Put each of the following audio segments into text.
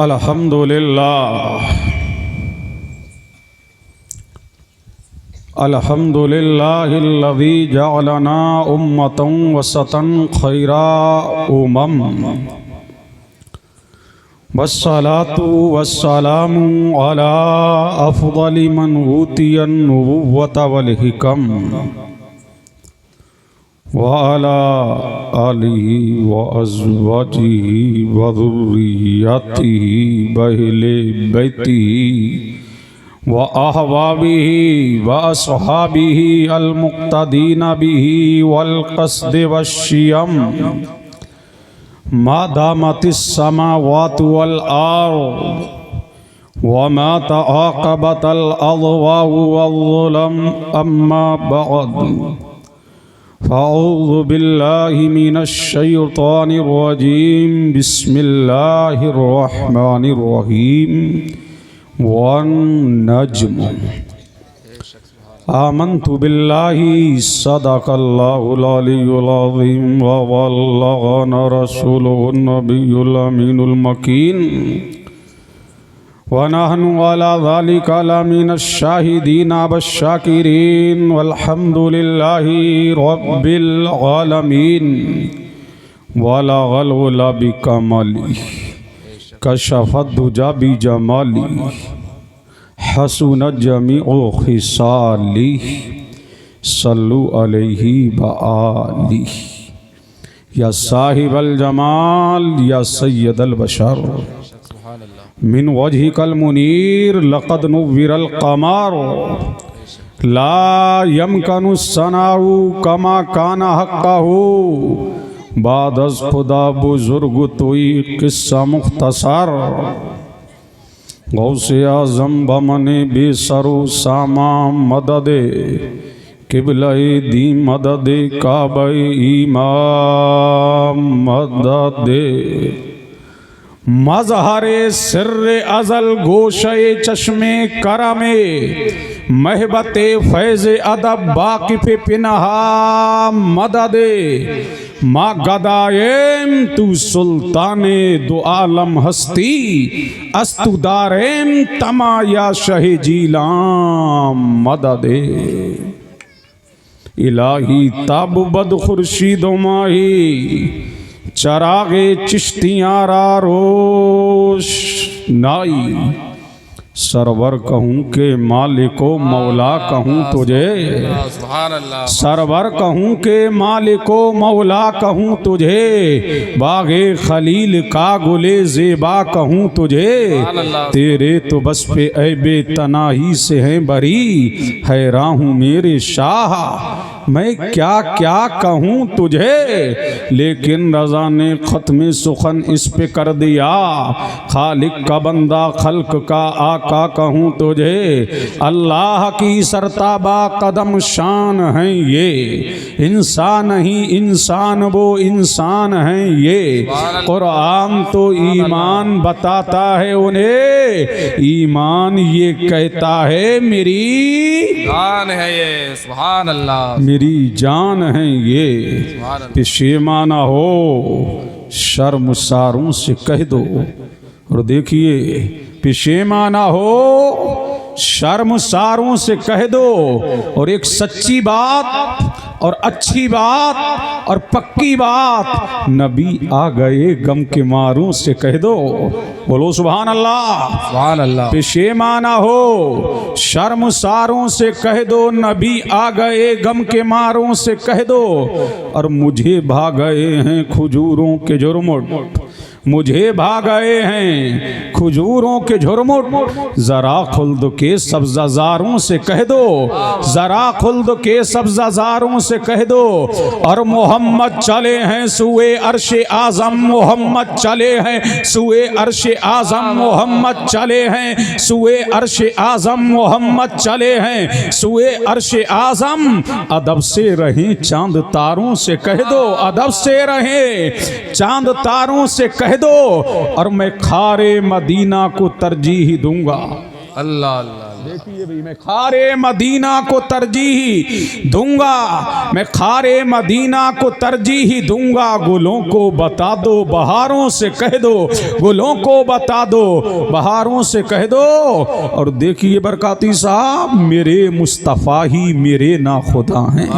अल्हम्दुलिल्लाह अल्हम्दुलिल्लाहिल्लज़ी जअलना उम्मतन वसतन खैरा उमम वस्सलातु वस्सलामु अला अफ़ज़लि मन ऊतियन नुबुव्वत वल हिकम व अला आलिहि व अज़वाजिहि व ज़ुर्रिय्यतिहि बहले बैतिहि व अहबाबिहि व अस्हाबिहि अल मुक़्तदीन बिहि वल क़स्द वश्शियम मा दामतिस समावातु वल अर्द व मा तआक़बतल अज़वाउ वज़्ज़ुलम अम्मा बअद फ़अऊज़ु बिल्लाहि मिनश शैतानिर रजीम बिस्मिल्लाहिर रहमानिर रहीम वन नज्म आमन्तु बिल्लाहि सदक़ल्लाहुल अलियुल अज़ीम व बल्लगना रसूलुहुन नबियुल अमीनुल मकीन व नहनु अला ज़ालिका लमिनश शाहिदीन वश्शाकिरीन वल्हम्दुलिल्लाहि रब्बिल आलमीन वला गलुला बिकमली कशफ़त दुजा बिजमाली हसुनत जमीउ खिसाली सल्लु अलैहि बआली या साहिबल जमाल या सय्यदल बशर मिन वजहिकल मुनीर लक़द नुव्विरल क़मर ला यमकनु सनाउ कमा काना हक़्क़हु बादज़ खुदा बुजुर्ग तोई किस्सा मुख्तसर गौसे आज़म बमने बेसरो सामा मददे किबले दी मददे काबे इमाम मददे मज़हरे सिर्रे अज़ल गोशे चश्मे करमे महबते फैज़ अदब बाक़िफ़ पिनहा मददे माँ गदाएम तू सुल्ताने दो आलम हस्ती अस्तु दारेम तमाया शह जीलाम मददे इलाही ताब बद खुर्शीद माही चरागे चिश्तियारा रोश नाई सरवर कहूँ के मालिको मौला कहूँ तुझे सरवर कहूँ के मालिको मौला कहूँ तुझे बागे खलील का गुले ज़ेबा कहूँ तुझे तेरे तो बस पे ऐबे तनाही से हैं बरी हैरान हूँ मेरे शाह मैं क्या क्या कहूँ तुझे लेकिन रज़ा ने ख़त्म सुखन इस पे कर दिया खालिक का बंदा खल्क का आका कहूँ तुझे अल्लाह की सरताबा कदम शान हैं ये इंसान ही इंसान वो इंसान हैं ये कुरान तो ईमान बताता है उन्हें ईमान ये कहता है मेरी जान है ये सुभान अल्लाह मेरी जान है ये पेशेमाना हो शर्मसारों से कह दो और देखिए पेशेमाना हो शर्मसारों से कह दो और एक सच्ची बात और अच्छी बात और पक्की बात नबी आ गए गम के मारों से कह दो बोलो सुभान अल्लाह पेशेमाना हो शर्मसारों से कह दो नबी आ गए गम के मारों से कह दो और मुझे भाग गए हैं खजूरों के झुरमुट मुझे भाग गए हैं खजूरों के झुरमुट जरा खुल्द के सब्ज़ाज़ारों से कह दो जरा खुल्द के सब्ज़ाज़ारों से कह दो और मोहम्मद चले हैं सुए अर्शे आज़म मोहम्मद चले हैं सुए अर्शे आज़म मोहम्मद चले हैं सुए अर्शे आज़म मोहम्मद चले हैं सुए अर्शे आज़म अदब से रहें चांद तारों से कह दो अदब से रहें चांद तारों से कह दो और मैं खारे मदीना को तरजीह दूंगा। अल्लाह अल्लाह देखिए भाई, मैं खारे मदीना को तरजीह दूंगा, मैं खारे मदीना को तरजीह दूंगा। गुलों को बता दो बहारों से कह दो, गुलों को बता दो बहारों से कह दो। और देखिए बरकाती साहब, मेरे मुस्तफ़ा ही मेरे ना खुदा हैं,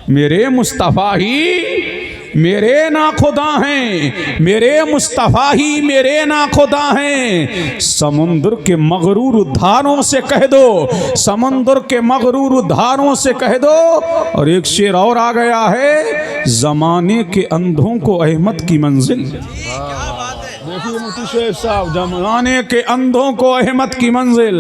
मेरे मुस्तफ़ा ही मेरे ना खुदा हैं, मेरे मुस्तफ़ा ही मेरे ना खुदा हैं। समुद्र के मगरूर धारों से कह दो, समुद्र के मगरूर धारों से कह दो। और एक शेर और आ गया है, जमाने के अंधों को अहमद की मंजिल। देखिए मुफ्ती शेख साहब, जमाने के अंधों को अहमद की मंजिल,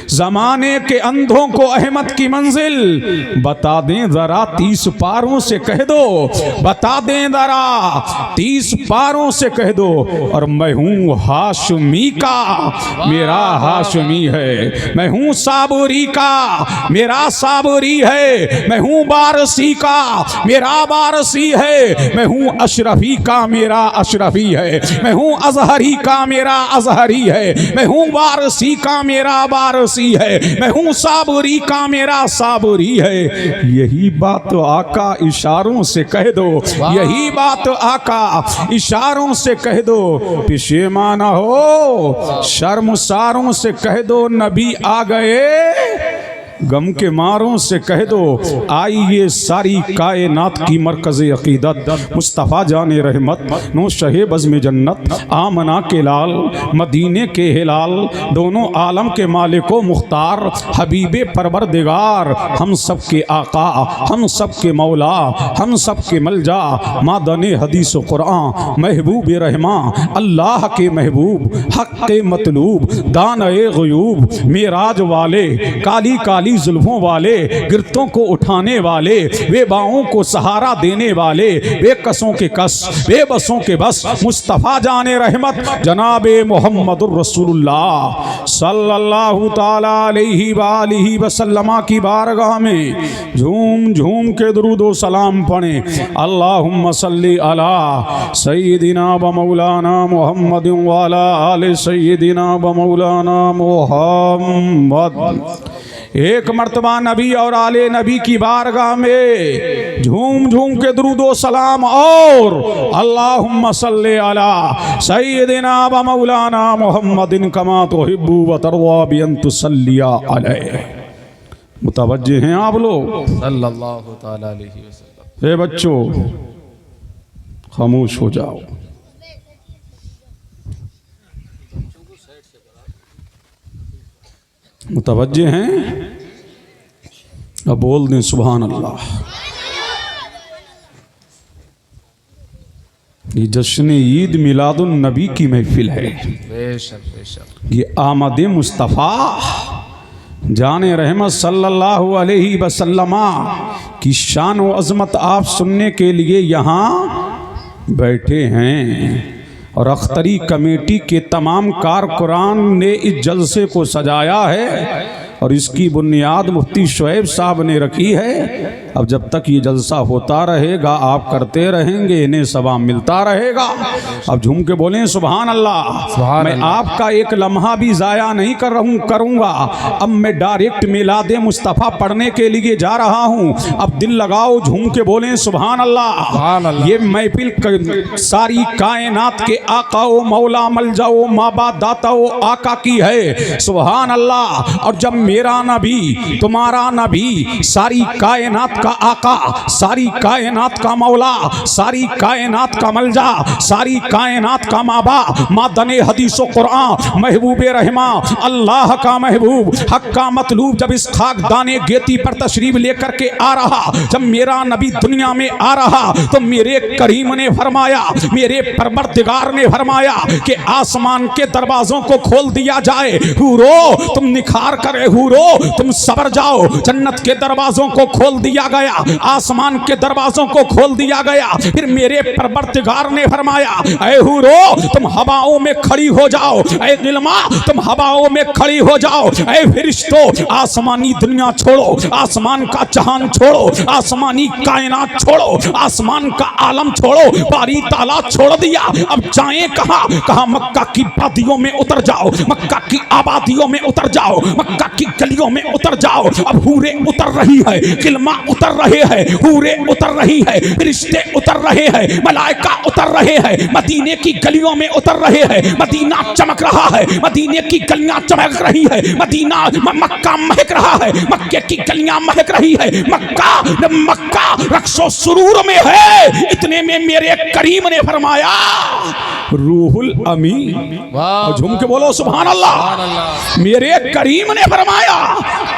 जमाने के अंधों को अहमद की मंजिल। बता दें जरा 30 पारों से कह दो, बता दें जरा 30 पारों से कह दो। और मैं हूँ हाशमी का, मेरा हाशमी है। मैं हूँ साबरी का, मेरा साबरी है। मैं हूँ बारसी का, मेरा बारसी है। मैं हूँ अशरफी का, मेरा अशरफी है। मैं हूँ अजहरी का, मेरा अजहरी है। मैं हूँ वारसी का, मेरा वारसी है। मैं हूँ साबरी का, मेरा साबरी है। यही बात आका इशारों से कह दो, यही बात आका इशारों से कह दो। पेशेमाना हो शर्मसारों से कह दो, नबी आ गए गम के मारों से कह दो। आई ये सारी कायनात की मरकज़ अकीदत, मुस्तफ़ा जाने रहमत नो शहे बज़्म जन्नत, आमना के लाल मदीने के हिलाल, दोनों आलम के मालिको मुख्तार, हबीबे परवरदिगार, हम सब के आका, हम सब के मौला, हम सब के मलजा, मादने हदीस क़ुरआन, महबूब रहमा, अल्लाह के महबूब, हक़ के मतलूब, दान-ए ग़ुयूब, मेराज वाले, काली काली जुल्फों वाले, गिरतों को उठाने वाले, बेबाओं को सहारा देने वाले, बेकसों के कस, बेबसों के बस, मुस्तफ़ा जाने रहमत जनाबे मोहम्मदुर रसूलुल्लाह सल्लल्लाहु ताला अलैहि वालिहि वसल्लम की बारगाह में झूम झूम के दुरूद व सलाम पढ़ें। अल्लाहुम्मा सल्ली अला सय्यिदिना व मौलाना मुहम्मद व अला आले सय्यिदिना व मौलाना मुहम्मद। एक मर्तबा नबी और आले नबी की बारगाह में झूम झूम के दुरूद व सलाम और अल्लाहुम्मा सल्ली अला सय्यिदिना व मौलाना मुहम्मदिन कमा तुहिब्बु व तरवा बि अन तुसल्लिया अलैहि। मुतवज्जे हैं आप लोग? सल्लल्लाहु ताला अलैहि वसल्लम। हे बच्चों, खामोश हो जाओ। मुतवज्जे हैं? अब बोल दें सुभान अल्लाह। ये जश्न ईद मिलादुन नबी की महफिल है। बेशक बेशक। ये आमद मुस्तफ़ा जाने रहमत सल्लल्लाहु अलैहि वसल्लम की शान व अज़मत आप सुनने के लिए यहाँ बैठे हैं। और अख्तरी कमेटी के तमाम कारकुरान ने इस जलसे को सजाया है और इसकी बुनियाद मुफ्ती शुएब साहब ने रखी है। अब जब तक ये जलसा होता रहेगा, आप करते रहेंगे, इन्हें सवाब मिलता रहेगा। अब झूम के बोलें सुभान अल्लाह। मैं आपका एक लम्हा भी ज़ाया नहीं करूँगा। अब मैं डायरेक्ट मिलादे मुस्तफ़ा पढ़ने के लिए जा रहा हूँ। अब दिल लगाओ, झूम के बोलें सुभान अल्लाह। ये महफिल सारी कायनात के आका ओ मौला मलजाओ माबा दाताओ आका की है। सुभान अल्लाह। और जब मेरा नबी, तुम्हारा नबी, सारी कायनात का आका, सारी कायनात का मौला, सारी कायनात का मलजा, सारी कायनात का माबा, मादने हदीसो कुरान, महबूब रहमा, अल्लाह का महबूब, हक का मतलूब, जब इस खाकदाने गेती पर तशरीफ लेकर के आ रहा, जब मेरा नबी दुनिया में आ रहा, तो मेरे करीम ने फरमाया, मेरे परवरदिगार ने फरमाया कि आसमान के दरवाजों को खोल दिया जाए। हूरो तुम निखार करे, हूरो तुम सबर जाओ। जन्नत के दरवाजों को खोल दिया गया, आसमान के दरवाजों को खोल दिया गया। फिर मेरे परवरदिगार ने फरमाया, ऐ हूरो तुम हवाओं में खड़ी हो जाओ, ऐ गिलमा तुम हवाओं में खड़ी हो जाओ, ऐ फरिश्तों आसमानी दुनिया छोड़ो, आसमान का जहान छोड़ो, आसमानी कायनात छोड़ो, आसमान का आलम छोड़ो, बारी ताला छोड़ दिया। अब जाएं कहाँ? कहा मक्का की वादियों में उतर जाओ, मक्का की आबादियों में उतर जाओ, मक्का की गलियों में उतर जाओ। अब हूरे उतर रही है, गिलमा उतर रहे हैं, हूरे उतर रही है, रिश्ते उतर रहे हैं, मलाइका उतर रहे हैं, मदीने की गलियों में उतर रहे हैं। मदीना चमक रहा है, मदीने की गलियां चमक रही है, मदीना मक्का महक रहा है, मक्के की गलियां महक रही है, मक्का रक्सो सुरूर में है। इतने में मेरे करीम ने फरमाया, रूहुल अमीन। वाह, झूम के बोलो सुभान अल्लाह। मेरे करीम ने फरमाया,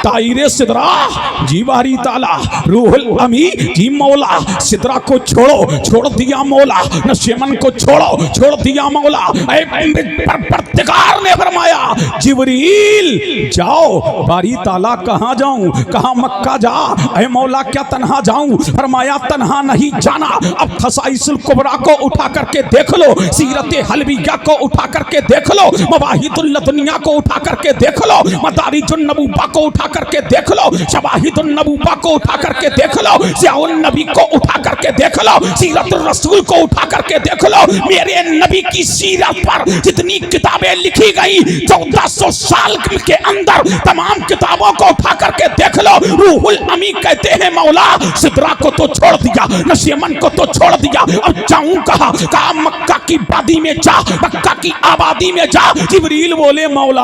ताइरे सिदरा जी बारी ताला, रूहुल अमी जी मौला, सिदरा को छोड़ो, छोड़ दिया मौला, नशेमन को छोड़ो, छोड़ दिया मौला। परवरदिगार ने फरमाया, जिब्रील जाओ। बारी ताला कहाँ जाऊं? कहाँ मक्का जा। ऐ मौला क्या तन्हा जाऊं? फरमाया तन्हा नहीं जाना। अब खसाइसुल कुबरा को उठा करके देख लो, सीरत हलविया को उठा करके देख लो, मवाहिदुल लदनिया को उठा करके देख लो, मदारिजुन नबूबा को उठा करके देख लो, शवाहिदुन नबूबा को उठा करके देख लो, ज़ियाउन नबी को उठा करके देख लो, सीरतुर रसूल को उठा करके देख लो। मेरे नबी की सीरत पर जितनी किताबें लिखी गई 1400 साल के अंदर, तमाम किताबों को उठा करके देख लो। रूहुल अमी कहते हैं, मौला सिदरा को तो छोड़ दिया, नशेमन को तो छोड़ दिया, अब जाऊं कहाँ? कहा मक्का की वादी में जा, मक्का की आबादी में जा। जिब्रील बोले, मौला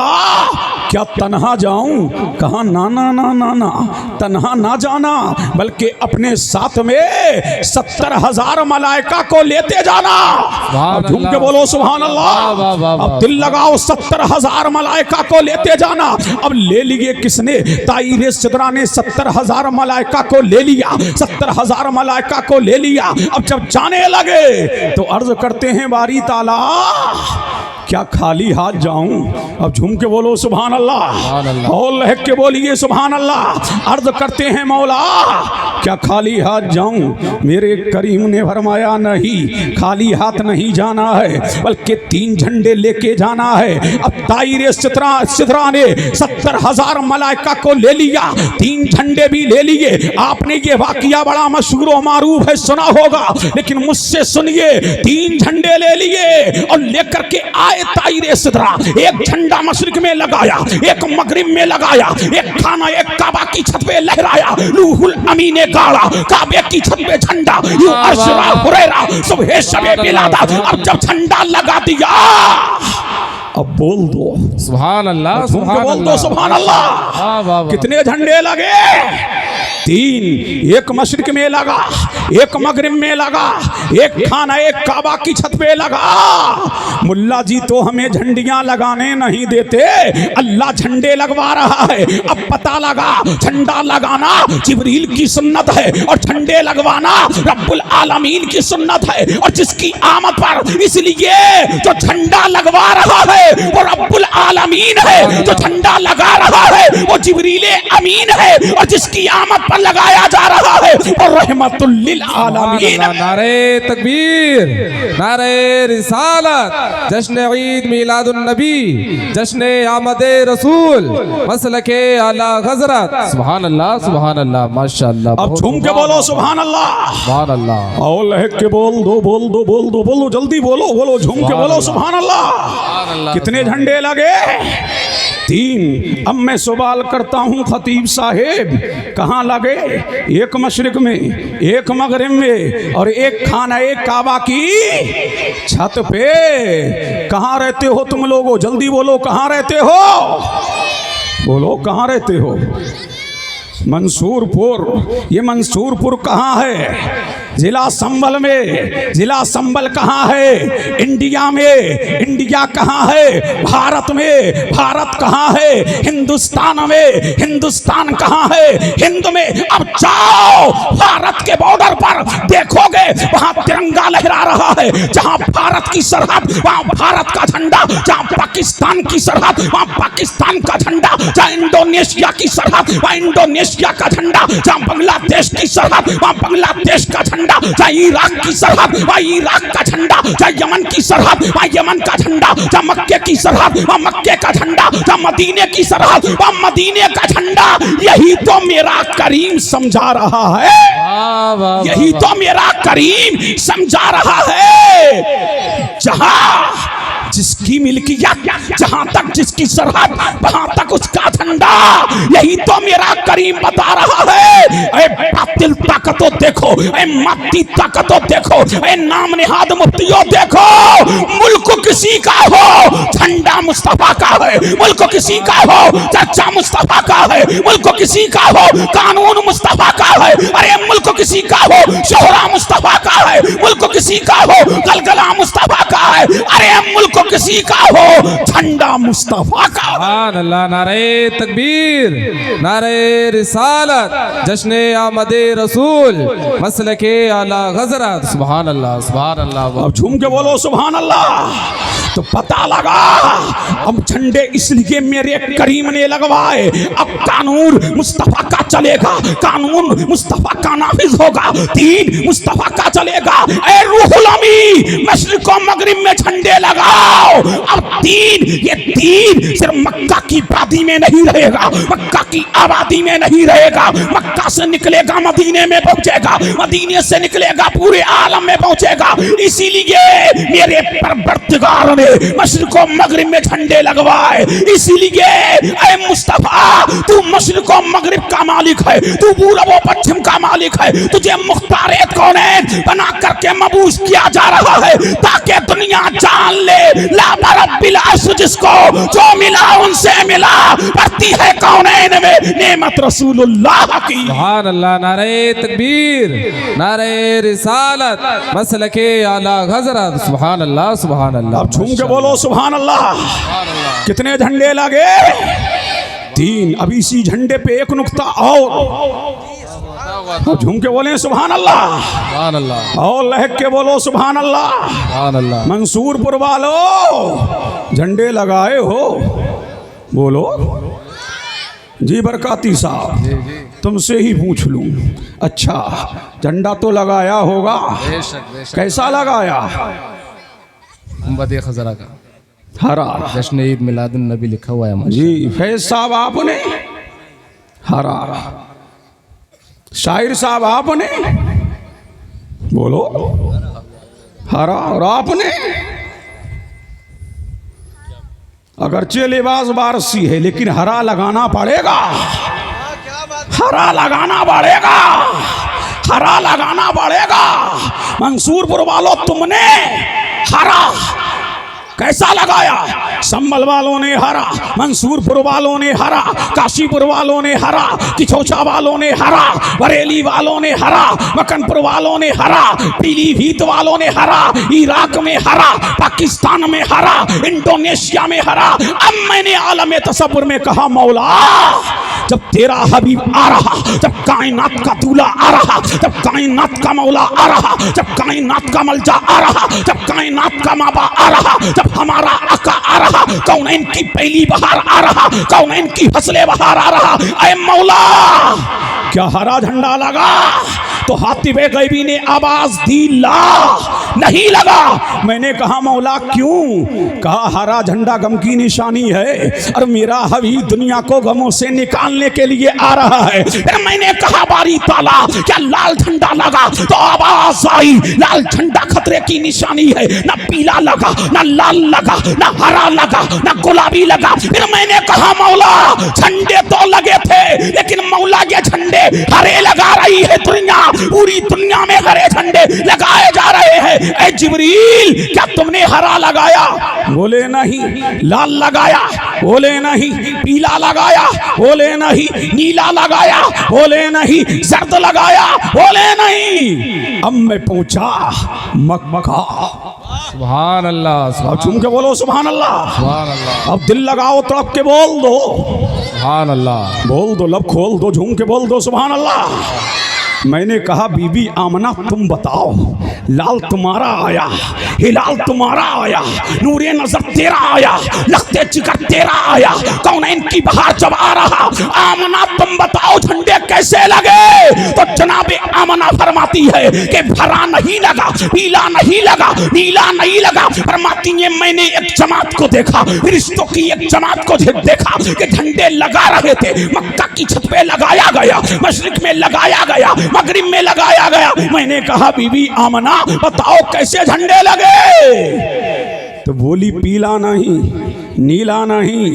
क्या तन्हा जाऊं? कहा ना ना ना ना ना, तन्हा ना जाना, बल्कि अपने साथ में 70,000 मलाइका को लेते जाना। झूम के बोलो सुभान अल्लाह। अब दिल लगाओ, 70,000 मलाइका को लेते जाना। अब ले लिए किसने? ताइरे सिदरा ने 70,000 मलाइका को ले लिया, 70,000 मलाइका को ले लिया। अब जब जाने लगे तो अर्ज करते हैं, बारी ताला क्या खाली हाथ जाऊं? अब झूम के बोलो सुभान अल्लाह, और लहक के बोलिए सुभान अल्लाह। अर्ज करते हैं, मौला क्या खाली हाथ जाऊं? मेरे करीम ने फरमाया, नहीं खाली हाथ नहीं जाना है, बल्कि 3 झंडे लेके जाना है। अब ताइरे सिदरा ने 70,000 मलाइका को ले लिया, 3 झंडे भी ले लिए। आपने ये वाकिया बड़ा मशहूर और मारूफ है, सुना होगा, लेकिन मुझसे सुनिए। 3 झंडे ले लिए और लेकर के आए ताइरे सिदरा। एक झंडा मशरिक में लगाया, एक मगरिब में लगाया, एक खाना एक काबा की छत पे लहराया। रूहुल अमी ने गाड़ा काबे की छत पे झंडा, यूं अशरा हुरैरा सुबह शबे मिलादा। अब जब झंडा लगा दिया, अब बोल दो सुभान अल्लाह, बोल दो सुभान अल्लाह। कितने झंडे लगे? 3। एक मशरिक में लगा, एक मगरिब में लगा, एक खाना एक काबा की छत पे लगा। मुल्ला जी तो हमें झंडियां लगाने नहीं देते, अल्लाह झंडे लगवा रहा है। अब पता लगा, झंडा लगाना जिब्रील की सुन्नत है और झंडे लगवाना रब्बुल आलमीन की सुन्नत है। और जिसकी आमद पर, इसलिए जो झंडा लगवा रहा है वो रब्बुल आलमीन है, जो झंडा लगा रहा है वो जिब्रील अमीन है, और जिसकी आमद पर लगाया जा रहा है और रहमतुल लिल आलमीन। नारे तकबीर, नारे रिसालत, जश्न ईद मिलादुन नबी, जश्न आमद रसूल, मसलके आला हजरत। सुभान अल्लाह, सुभान अल्लाह, माशाअल्लाह। अब झूम के बोलो सुभान अल्लाह, सुभान अल्लाह, और लहक के बोल दो, बोल दो, बोल दो, बोलो जल्दी बोलो, बोलो झूम के बोलो सुभान अल्लाह। कितने झंडे लगे? 3। अब मैं सवाल करता हूँ खतीब साहेब, कहाँ लगे? एक मशरिक में, एक मगरिब में, और एक खाना एक काबा की छत पे। कहाँ रहते हो तुम लोगों? जल्दी बोलो, कहाँ रहते हो? बोलो कहाँ रहते हो? मंसूरपुर। ये मंसूरपुर कहाँ है? जिला संभल में, जिला संभल कहाँ है? इंडिया में। इंडिया कहाँ है? भारत में। भारत कहाँ है? हिंदुस्तान में। हिंदुस्तान कहाँ है? हिंद में। अब जाओ भारत के बॉर्डर पर, देखोगे वहां तिरंगा लहरा रहा है। जहां भारत की सरहद वहां भारत का झंडा, जहां पाकिस्तान की सरहद वहां पाकिस्तान का झंडा, जहां इंडोनेशिया की सरहद वहां इंडोनेशिया का झंडा, जहां बांग्लादेश की सरहद वहां बांग्लादेश का झंडा, जहां इराक की सरहद वहां इराक का झंडा, जहां यमन की सरहद वहां यमन का झंडा, जहां मक्के की सरहद वहां मक्के का झंडा, जहां मदीने की सरहद वहां मदीने का झंडा। यही तो मेरा करीम समझा रहा है, यही तो मेरा करीम समझा रहा है। जहां जिसकी मिल्कियत, जहां तक जिसकी सरहद वहां तक उसका झंडा। यही तो मेरा करीम बता रहा है। ऐ बातिल ताकतों देखो, ऐ माती ताकतों देखो, ऐ नाम निहाद मुफ्तियों देखो, मुल्क किसी का हो झंडा मुस्तफा का है, मुल्क किसी का हो चर्चा मुस्तफा का है, मुल्क किसी का हो कानून मुस्तफा का है, अरे मुल्क किसी का हो शोहरा मुस्तफा का है, मुल्क किसी का हो गलगला मुस्तफा का है, अरे मुल्क किसी का हो झंडा मुस्तफा का। सुभान अल्लाह, नारे तकबीर, नारे रिसालत, जश्न आमदे रसूल, मसलके आला हज़रत। सुभान अल्लाह, सुभान अल्लाह। अब झूम के बोलो सुभान अल्लाह। तो पता लगा अब झंडे इसलिए मेरे करीम ने लगवाए। अब कानून मुस्तफा का चलेगा, कानून मुस्तफा का नाफिज होगा, दीन मुस्तफा का चलेगा। ऐ रूहुल अमी, मशरिक और मगरिब में झंडे लगाओ। अब दीन, ये दीन सिर्फ मक्का की आबादी में नहीं रहेगा, मक्का की आबादी में नहीं रहेगा। मक्का से निकलेगा मदीने में पहुंचेगा, मदीने से निकलेगा पूरे आलम में पहुंचेगा। इसीलिए मेरे परवरदिगार ने मशरिक और मगरिब में झंडे लगवाए। इसीलिए ऐ मुस्तफा, तू मशरिक और मगरिब का मालिक है, तू पूरब और पश्चिम का मालिक है। तुझे मुख्तार कौनैन बना करके मबूस किया जा रहा है ताकि दुनिया जान ले लाबा रब्बिल अर्श, जिसको जो मिला उनसे मिला, बढ़ती है कौनैन में नेमत रसूलुल्लाह की। सुभान अल्लाह, नारे तकबीर, नारे रिसालत, मसलके आला हज़रत। सुभान अल्लाह, सुभान अल्लाह। अब झूम के बोलो सुभान अल्लाह। कितने झंडे लगे? 3। अब इसी झंडे पे एक नुक्ता और, झूम के बोले सुभान अल्लाह, सुभान अल्लाह, और लहक के बोलो सुभान अल्लाह। सुभान अल्लाह। मंसूरपुर वालों झंडे लगाए हो, बोलो जी। बरकाती साहब तुमसे ही पूछ लूं, अच्छा झंडा तो लगाया होगा, कैसा लगाया? गुंबद खज़रा का हरा, जश्न ईद मिलादुन नबी लिखा हुआ है जी। फैज साहब आपने हरा, शाहिर साहब आपने बोलो हरा, और आपने अगरचे लिबास बारसी है लेकिन हरा लगाना पड़ेगा, हरा लगाना पड़ेगा, हरा लगाना पड़ेगा। मंसूरपुर वालों तुमने हरा कैसा लगाया? संभल वालों ने हरा, मंसूरपुर वालों ने हरा, काशीपुर वालों ने हरा, किछोछा वालों ने हरा, बरेली वालों ने हरा, मकनपुर वालों ने हरा, पीलीभीत वालों ने हरा, इराक में हरा, पाकिस्तान में हरा, इंडोनेशिया में हरा। अब मैंने आलम तसव्वुर में कहा मौला, जब तेरा हबीब आ रहा, जब कायनात का दूल्हा आ रहा, जब कायनात का मौला आ रहा, जब कायनात का मलजा आ रहा, जब कायनात का माबा आ रहा, जब हमारा आका आ रहा, कौनैन की पहली बहार आ रहा, कौनैन की फसले बहार आ रहा, ऐ मौला क्या हरा झंडा लगा? तो हातिबे गैबी ने आवाज दी ला, नहीं लगा। मैंने कहा मौला क्यों? कहा हरा झंडा गम की निशानी है और मेरा हबीब दुनिया को गमों से निकालने के लिए आ रहा है। फिर मैंने कहा बारी ताला, क्या लाल झंडा लगा? तो आवाज आई लाल झंडा खतरे की निशानी है, ना पीला लगा, ना लाल लगा, ना हरा लगा, ना गुलाबी लगा। फिर मैंने कहा मौला झंडे तो लगे थे लेकिन मौला के झंडे झंडे हरे लगा रही है दुनिया, पूरी दुनिया में हरे झंडे लगाए जा रहे हैं। ऐ जिब्रील, क्या तुमने हरा लगाया? बोले नहीं। लाल लगाया? बोले नहीं। पीला लगाया? बोले नहीं। नीला लगाया? बोले नहीं। जर्द लगाया? बोले नहीं। अब मैं पहुंचा मक्का। सुभान अल्लाह, अब झूम के बोलो सुभान अल्लाह। सुभान अल्लाह, अब दिल लगाओ, तड़प के बोल दो, सुभान अल्लाह। बोल दो, लब खोल दो, झूम के बोल दो सुभान अल्लाह। मैंने कहा बीबी आमना तुम बताओ, लाल तुम्हारा आया, हिलाल तुम्हारा आया, नूरे नजर तेरा आया, लखते जिगर तेरा आया, कौन इनकी बहार जब आ रहा, आमना तुम बताओ झंडे कैसे लगे? तो जनाबे आमना फरमाती है कि हरा नहीं लगा, पीला नहीं लगा, नीला नहीं लगा। फरमाती है मैंने एक जमात को देखा, रिश्तों की एक जमात को देखा कि झंडे लगा रहे थे। मक्का की छत पे लगाया गया, मशरिक में लगाया गया, मगरिब में लगाया गया। मैंने कहा बीबी आमना बताओ कैसे झंडे लगे? तो बोली पीला नहीं, नीला नहीं,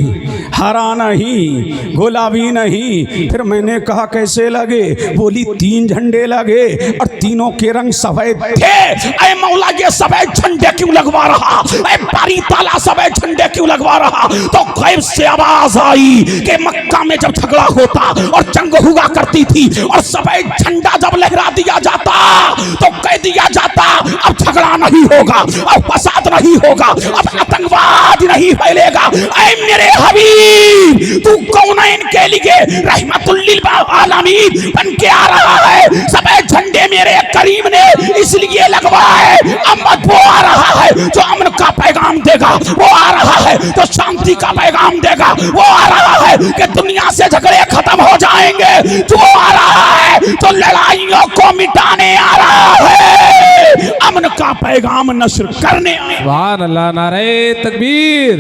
हरा नहीं, गुलाबी नहीं। फिर मैंने कहा कैसे लगे? बोली 3 झंडे लगे और तीनों के रंग सफेद थे। ऐ मौला ये सफेद झंडे क्यों लगवा रहा? ऐ बारी ताला सफेद झंडे क्यों लगवा रहा? तो गैब से आवाज आई कि मक्का में जब झगड़ा होता और जंग हुआ करती थी और सफेद झंडा जब लहरा दिया जाता तो कह दिया जाता अब झगड़ा नहीं होगा, अब फसाद नहीं होगा, अब आतंकवाद नहीं फैलेगा। ऐ मेरे हबीब, तू कौन है इनके लिए रहमतुल लिल आलमीन बन के आ रहा है? सफेद झंडे मेरे करीम ने इसलिए लगवाए, अहमद वो आ रहा है जो अमन का पैगाम देगा, वो आ रहा है तो शांति का पैगाम देगा, वो आ रहा है कि दुनिया से झगड़े खत्म हो जाएंगे, जो आ रहा है तो लड़ाइयों को मिटाने आ रहा है, अमन का पैगाम नश्र करने आए। सुभान अल्लाह। नारे तकबीर,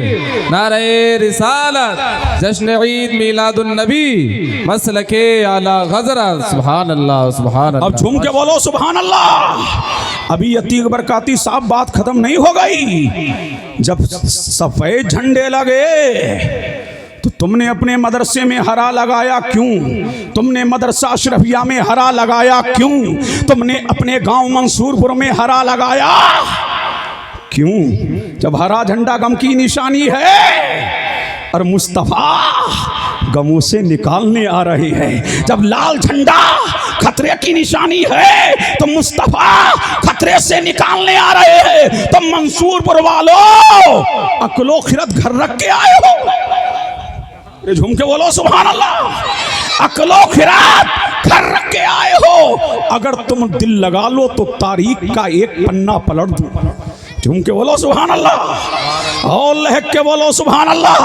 नारे रिसालत, जश्न ईद मिलादुन नबी, मसलके आला हज़रत। सुभान अल्लाह, सुभान अल्लाह। अब झूम के बोलो सुभान अल्लाह। अभी अतीक बरकाती साहब बात खत्म नहीं हो गई। जब सफेद झंडे लगे तो तुमने अपने मदरसे में हरा लगाया क्यों? तुमने मदरसा अशरफिया में हरा लगाया क्यों? तुमने अपने गांव मंसूरपुर में हरा लगाया क्यों? जब हरा झंडा गम की निशानी है और मुस्तफा गमों से निकालने आ रहे हैं। जब लाल झंडा खतरे की निशानी है तो मुस्तफा खतरे से निकालने आ रहे हैं। तो मंसूरपुर वालों अक्लो खिरत घर रख के आए हो, झूम के बोलो सुभान अल्लाह। अक्लो खिरात घर रख के आए हो। अगर तुम दिल लगा लो तो तारीख का एक पन्ना पलट दो। झूम के बोलो सुभान अल्लाह और लहक के बोलो सुभान अल्लाह।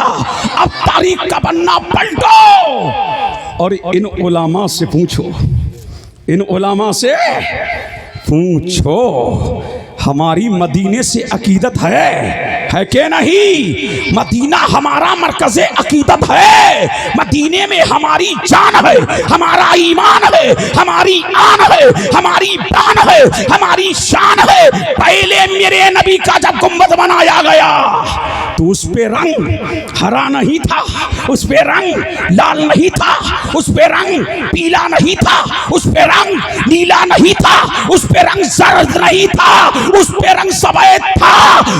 अब तारीख का पन्ना पलटो और इन उलामा से पूछो, इन उलामा से पूछो हमारी मदीने से अकीदत है कि नहीं? मदीना हमारा मरकज़े अकीदत है। मदीने में हमारी जान है, हमारा ईमान है, हमारी आन है, हमारी बान है, हमारी शान है। पहले मेरे नबी का जब गुंबद बनाया गया तो उस पे रंग हरा नहीं था, उस पे रंग लाल नहीं था, उस पे रंग पीला नहीं था, उस पे रंग नीला नहीं था, उस पे रंग जर्द नहीं था, उस पे रंग सफेद था।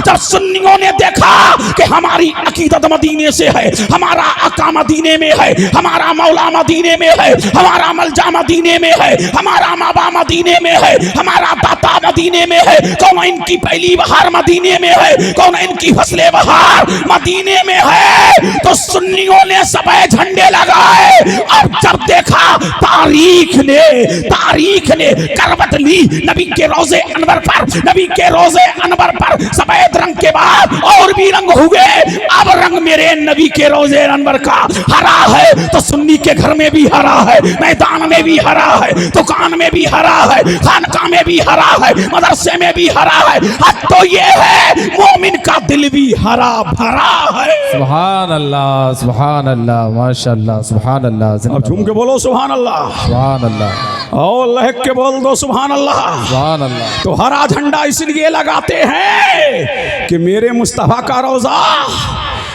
जब सुन्नियों ने देखा कि हमारी अकीदत मदीने से है, हमारा आका मदीने में है, हमारा मौला मदीने में है, हमारा मलजा मदीने में है, हमारा माबा मदीने में है, हमारा दाता मदीने में है, कौन इनकी पहली बहार मदीने में है, कौन इनकी फसले बहार मदीने में है, तो सुन्नियों ने सफेद झंडे लगाए। अब जब देखा तारीख ने करवट ली नबी के रोजे अनवर पर, नबी के रोजे अनवर पर सफेद रंग के बाद और भी रंग हुए। अब रंग मेरे नबी के रोजे अनवर का हरा है तो सुन्नी के घर में भी हरा है, मैदान में भी हरा है, दुकान में भी हरा है, खानका में भी हरा है, मदरसे में भी हरा है। अब तो ये है मोमिन का दिल भी हरा भरा है। सुभान अल्लाह, सुभान अल्लाह, माशाअल्लाह, सुभान अल्लाह। अब झूम के बोलो सुभान अल्लाह, सुभान अल्लाह और लहक के बोल दो सुभान अल्लाह। सुभान अल्लाह। तो हरा झंडा इसलिए लगाते हैं कि मेरे मुस्तफा का रोजा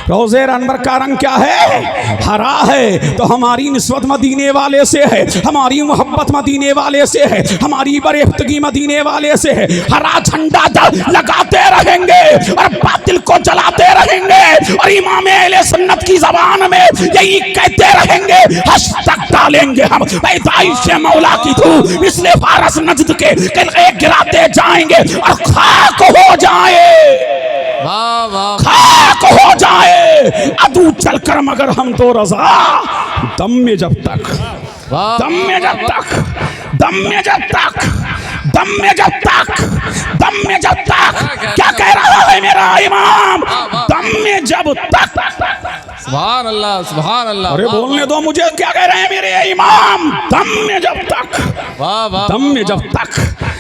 रोज़े अनवर का रंग क्या है? हरा है। तो हमारी निस्बत मदीने वाले से है, हमारी मोहब्बत मदीने वाले से है, हमारी बरेफ्तगी मदीने वाले से है। हरा झंडा लगाते रहेंगे और बातिल को जलाते रहेंगे और इमाम अहले सुन्नत की जबान में यही कहते रहेंगे, हश्तक डालेंगे हम पैदाइश मौला की तू इसलिए फारस नजद के किले गिराते जाएंगे और खाक हो जाए, वाह वाह खाक हो जाए अदू चलकर मगर हम तो रजा दम में जब तक, वाह दम में जब तक, दम में जब तक, दम में जब तक, दम में जब तक। क्या कह रहा है मेरा इमाम? दम में जब तक। सुभान अल्लाह सुभान अल्लाह। अरे बोलने दो मुझे, क्या कह रहे हैं मेरे इमाम? दम में जब तक, वाह वाह दम में जब तक,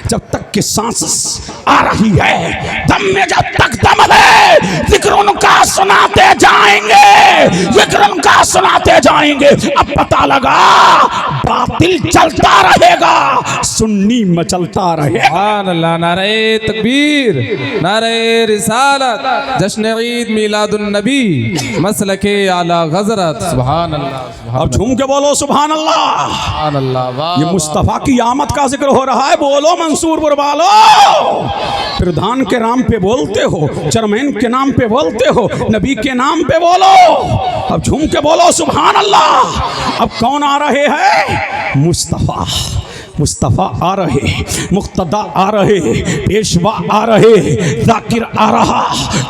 जब तक कि सांस आ रही है, दम में जब तक दम है, जिक्र उनका सुनाते जाएंगे, जिक्र उनका सुनाते जाएंगे। अब पता लगा बातिल चलता रहेगा, सुन्नी मचलता रहेगा। सुभान अल्लाह। नारे तकबीर, नारे रिसालत, जश्न ईद मिलादुन नबी, मसलके आला हज़रत। सुभान अल्लाह। अब झूम के बोलो सुभान अल्लाह। सुभान अल्लाह। वाह ये मुस्तफ़ा की आमद का जिक्र हो रहा है, बोलो मंसूरपुर वालो। प्रधान के नाम पे बोलते हो, चेयरमैन के नाम पे बोलते हो, नबी के नाम पे बोलो। अब झूम के बोलो सुभान अल्लाह। अब कौन आ रहे हैं? मुस्तफ़ा, मुस्तफ़ा आ रहे, मुक्तदा आ रहे, पेशवा आ रहे, जाकिर आ रहा,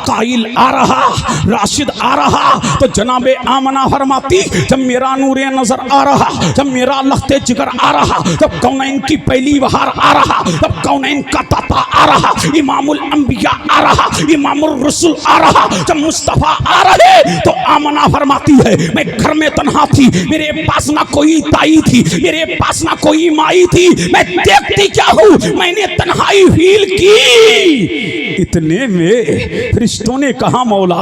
काइल आ रहा, राशिद आ रहा। तो जनाबे आमना फरमाती, जब मेरा नूरे नजर आ रहा, जब मेरा लख्ते जिगर आ रहा, जब कौनैन की पहली बहार आ रहा, जब कौनैन का ताता आ रहा, इमामुल अंबिया आ रहा, इमामुल रसूल आ रहा, जब मुस्तफ़ा आ रहे तो आमना फरमाती है, मैं घर में तन्हा थी, मेरे पास ना कोई ताई थी, मेरे पास ना कोई माई थी, मैं देखती क्या हूँ, मैंने तन्हाई फील की। इतने में फरिश्तों ने कहा, मौला